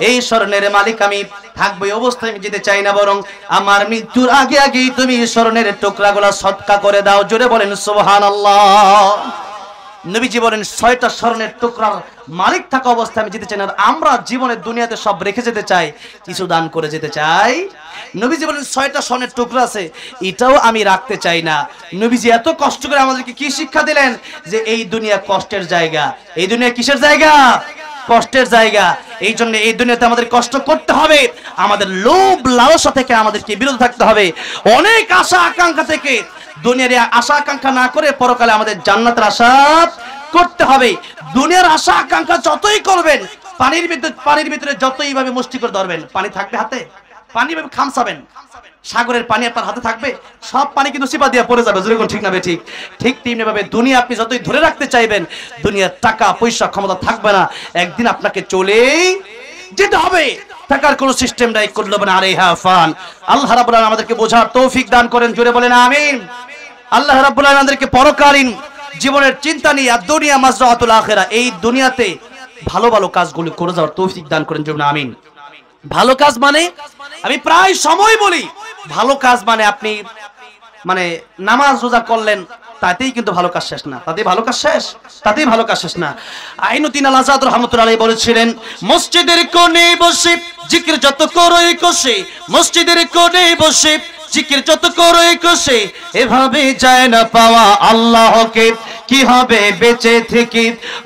[SPEAKER 1] এই স্বর্ণের মালিক আমি থাকবো এই অবস্থায় আমি যেতে চাই না, বরং আমার মৃত্যুর আগে আগেই তুমি স্বর্ণের টুকরাগুলো সদকা করে দাও। জোরে বলেন সুবহানাল্লাহ। নবীজি বলেন 6টা স্বর্ণের টুকরার মালিক থাকা অবস্থায় আমি যেতে চাই না। আমরা জীবনের দুনিয়াতে সব রেখে যেতে চাই, কিছু দান করে যেতে চাই। নবীজি বলেন 6টা স্বর্ণের টুকরা আছে, এটাও আমি রাখতে চাই না। নবীজি এত কষ্ট করে আমাদেরকে কি শিক্ষা দিলেন? যে এই দুনিয়া কষ্টের জায়গা। এই দুনিয়া কিসের জায়গা? কষ্টের জায়গা। এই জন্য এই দুনিয়াতে আমাদের কষ্ট করতে হবে, আমাদের লোভ লালসা থেকে আমাদেরকে বিরত থাকতে হবে, অনেক আশা আকাঙ্ক্ষা থেকে, দুনিয়ার আশা আকাঙ্ক্ষা না করে পরকালে আমাদের জান্নাতের আশা করতে হবে। দুনিয়ার আশা আকাঙ্ক্ষা যতই করবেন, পানির ভিতরে যতই ভাবে মুষ্টি করে ধরবেন, পানি থাকবে হাতে? পানি ভাবে খামসাবেন, সাগরের পানি আপনার হাতে থাকবে? সব পানি কিন্তু চিপা দিয়ে পড়ে যাবে, যেরকম, ঠিক না ঠিক? ঠিক তেমনি ভাবে দুনিয়া আপনি যতই ধরে রাখতে চাইবেন, দুনিয়ার টাকা পয়সা ক্ষমতা থাকবে না, একদিন আপনাকে চলেই যেতে হবে। টাকার কোন সিস্টেম নাই, করলে না। আরে হ্যাঁ ফান, আল্লাহ রাব্বুল আলামিন আমাদেরকে বোঝার তৌফিক দান করেন, জোরে বলেন আমিন। আল্লাহ রাব্বুল আলামিন আমাদেরকে পরকালীন জীবনের চিন্তা নিয়ে দুনিয়া মাজরাতুল আখিরা, এই দুনিয়াতে ভালো ভালো কাজগুলো করে যাওয়ার তৌফিক দান করেন, জোরে আমিন। ভালো কাজ মানে আমি প্রায় সময় বলি, ভালো কাজ মানে আপনি মানে নামাজ রোজা করলেন তাতেই কিন্তু ভালো কাজ শেষ না, তাতেই ভালো কাজ শেষ, তাতেই ভালো কাজ শেষ না। আইনুদ্দিন আল আজাদ রাহমাতুল্লাহ আলাইহি বলেছিলেন, মসজিদের কোণে বসে জিকির যত করোই কষে, মসজিদের কোণে বসে জিকির যত করোই কষে, এভাবে যায় না পাওয়া আল্লাহকে। কি হবে বেঁচে থেকে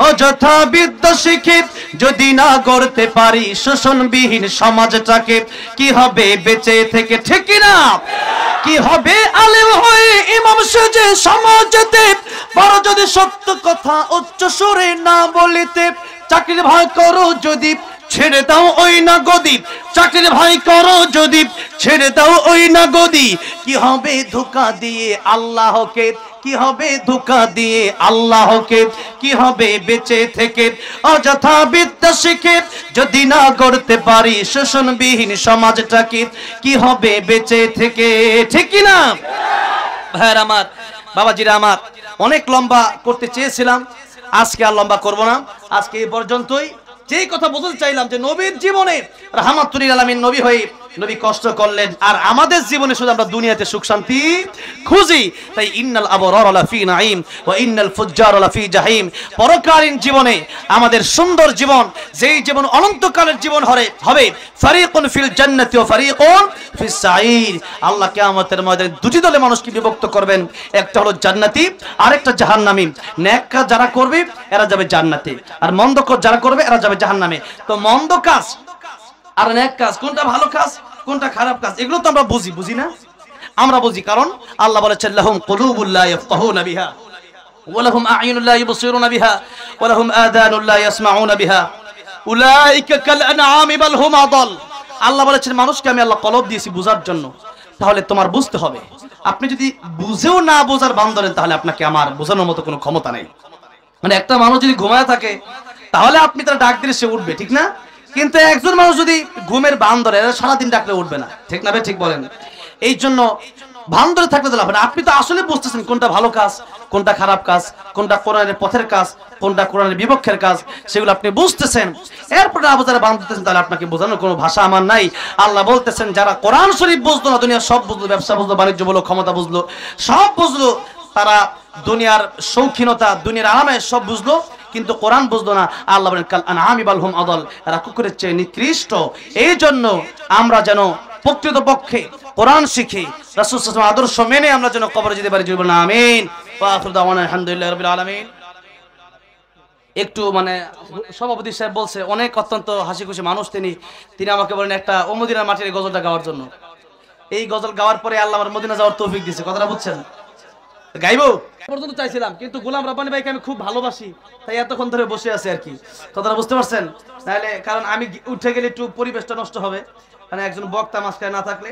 [SPEAKER 1] অযথা বিদ্যা শিখে, যদি না গড়তে পারি শোষণবিহীন সমাজটাকে। কি হবে বেঁচে থেকে, ঠিক না? কি হবে আলেম হয়ে ইমাম সেজে সমাজেতে, বড় যদি সত্য কথা উচ্চ সুরে না বলিতে। চাকরির ভয় করো যদি ছেড়ে দাও ওই না গদি, চাকরির ভয় করো যদি ছেড়ে দাও ওই না গদি। কি হবে ধোঁকা দিয়ে আল্লাহকে, কি হবে ধোঁকা দিয়ে আল্লাহকে। কি হবে বেঁচে থেকে অযথা বিদ্যা শিখে, যদি না গড়তে পারি শোষণবিহীন সমাজটাকে। কি হবে বেঁচে থেকে, ঠিক কি না? ভাইয়ের আমার, বাবাজিরা আমার, অনেক লম্বা করতে চেয়েছিলাম, আজকে আর লম্বা করব না। আজকে এই পর্যন্তই। যেই কথা বলতে চাইলাম যে নবীর জীবনে রাহমাতুল লিল আলামিন নবী হয়ে নবী কষ্ট করলেন, আর আমাদের জীবনে শুধু আমরা দুনিয়াতে সুখ শান্তি খুঁজি। তাই ইন্নাল আবরারা লাফি নাঈম ওয়া ইন্নাল ফুজ্জারা লাফি জাহিম, পরকালীন জীবনে আমাদের সুন্দর জীবন, যেই জীবন অনন্তকালের জীবন হবে, ফারিকুন ফিল জান্নাতি ওয়া ফারিকুন ফিস সাঈর। আল্লাহ কিয়ামতের ময়দানে দুটি দলে মানুষকে বিভক্ত করবেন, একটা হলো জান্নাতি আর একটা জাহান্নামী। নেক কাজ যারা করবে এরা যাবে জান্নাতে, আর মন্দ কাজ যারা করবে এরা যাবে জাহান্নামে। তো মন্দ কাজ আর নেক কাজ, কোনটা ভালো কাজ কোনটা খারাপ কাজ, এগুলো তো আমরা বুঝি না? আমরা বুঝি, কারণ আল্লাহ বলেছেন লাহুম কুলুবুল লা ইয়াফকাহুনা বিহা ওয়া লাহুম আ'য়ুনুন লা ইবসিরুনা বিহা ওয়া লাহুম আযানুন লা ইয়াসমাউনা বিহা উলাইকা কাল আনআমি বাল হুম আদাল। আল্লাহ বলেছেন মানুষকে আমি আল্লাহ কলব দিয়েছি বুঝার জন্য, তাহলে তোমার বুঝতে হবে। আপনি যদি বুঝেও না বোঝার বান ধরেন, তাহলে আপনাকে আমার বোঝানোর মতো কোনো ক্ষমতা নেই। মানে একটা মানুষ যদি ঘুমায় থাকে, তাহলে আপনি তার ডাক দিলে সে উঠবে, ঠিক না? কিন্তু একজন মানুষ যদি ঘুমের বান ধরে, সারাদিন ডাকলে উঠবে না, ঠিক না ভাই? ঠিক বলেন। এই জন্য ভান ধরে থাকলে তো লাভ না। আপনি তো আসলে বুঝতেছেন কোনটা ভালো কাজ কোনটা খারাপ কাজ, কোনটা কোরআনের পথের কাজ কোনটা কোরআনের বিপক্ষের কাজ, সেগুলো আপনি বুঝতেছেন। এরপরে আবার যারা বান ধরতেছেন, তাহলে আপনাকে বোঝানোর কোনো ভাষা আমার নাই। আল্লাহ বলতেছেন যারা কোরআন শরীফ বুঝলো না, দুনিয়া সব বুঝলো, ব্যবসা বুঝলো, বাণিজ্য বলো, ক্ষমতা বুঝলো, সব বুঝলো, তারা দুনিয়ার শৌখিনতা দুনিয়ার আরামে সব বুঝলো, কিন্তু কোরআন বুঝলো না। আল্লাহ বলেন কাল আনআমি বাল হুম আদাল, এরা কুকুরের চেয়ে নিকৃষ্ট। এই জন্য আমরা যেন প্রকৃতপক্ষে কোরআন শিখি, রাসূল সাল্লাল্লাহু আলাইহি ওয়াসাল্লাম আদর্শ মেনে আমরা যেন কবরে যেতে পারি। বলুন আমিন। ওয়া আখিরু দাওয়ানা আলহামদুলিল্লাহি রাব্বিল আলামিন। একটু মানে সভাপতি সাহেব বলছে, অনেক অত্যন্ত হাসি খুশি মানুষ তিনি আমাকে বলেন একটা ও মদিনার মাটির এই গজলটা গাওয়ার জন্য। এই গজল গাওয়ার পরে আল্লাহ আমার মদিনা যাওয়ার তৌফিক দিয়েছে। কথাটা বুঝছেন? গাইবো পর্যন্ত চাইছিলাম, কিন্তু গোলাম রাব্বানী ভাইকে আমি খুব ভালোবাসি, তাই এতক্ষণ ধরে বসে আছি আর কি। কথাটা বুঝতে পারছেন? তাহলে কারণ আমি উঠে গেলে একটু পরিবেশটা নষ্ট হবে, মানে একজন বক্তা মাঝখানে না থাকলে।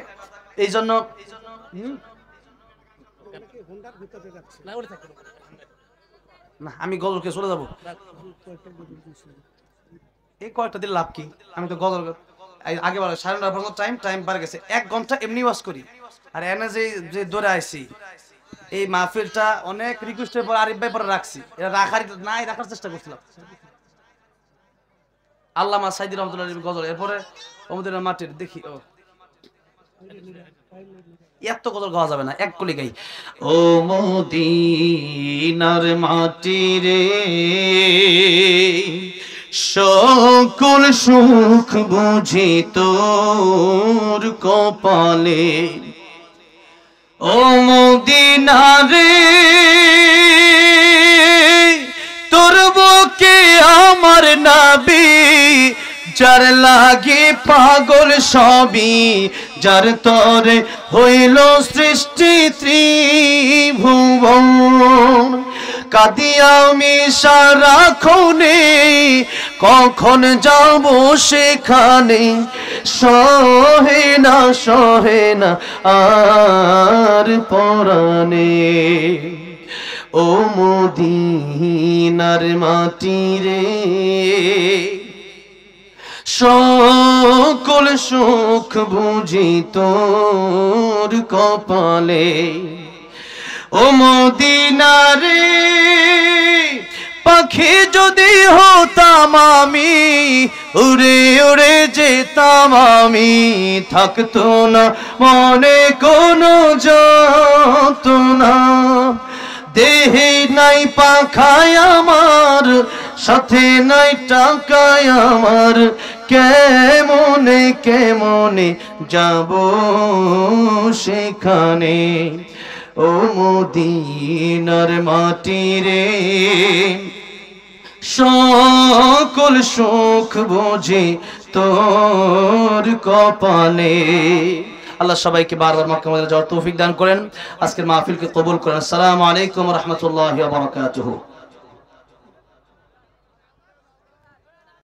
[SPEAKER 1] এই জন্য না, আমি গজলকে চলে যাবো। এই কয়েকটা দিন লাভ কি? আমি তো গজল আগে বলে 9:30 টাইম পার গেছে, 1 ঘন্টা এমনি ওয়াজ করি। আর এনে যে দৌড়ে আইছি, এই মাহফিলটা অনেক রিকোয়েস্টের পর আরিফ ভাই পরে রাখছি, এটা রাখার চেষ্টা করছিলাম। আল্লামা সাইদি রহমাতুল্লাহ গজল, এরপরে ওমদিনার মাটির দেখি ও এত গজল গাওয়া যাবে না, এক কলি গাই। ও মদিনার মাটি রে, সকল সুখ বুঝি তোর কপালে। ও মদিনা রে, তোর বুকে আমার নবী, যার লাগে পাগল সবই, যার তরে হইল সৃষ্টি ত্রিভুবন। কাঁদি আমি সারাক্ষণে, কখন যাব সেখানে, সহে না আর পরাণে। ও মদিনার মাটি রে, সকল সুখ বুঝি তোর কপালে। ও মদিনা রে,
[SPEAKER 2] পাখি যদি হতাম আমি, উড়ে উড়ে যেতাম আমি, থাকতো না মনে কোনো যন্ত্রণা। দেহে নাই পাখায় আমার, সাথে নাই টাকায় আমার, কেমনে কেমনে যাব সেখানে। ও মদিনার মাটি রে, সকল সুখ বোঝে তোর কপালে।
[SPEAKER 1] আল্লাহ সবাইকে বারবার মক্কা মদিনা যাওয়ার তৌফিক দান করেন। আজকের মাহফিলকে কবুল করেন। আসসালামু আলাইকুম ওয়া রাহমাতুল্লাহি ওয়া বারাকাতুহু।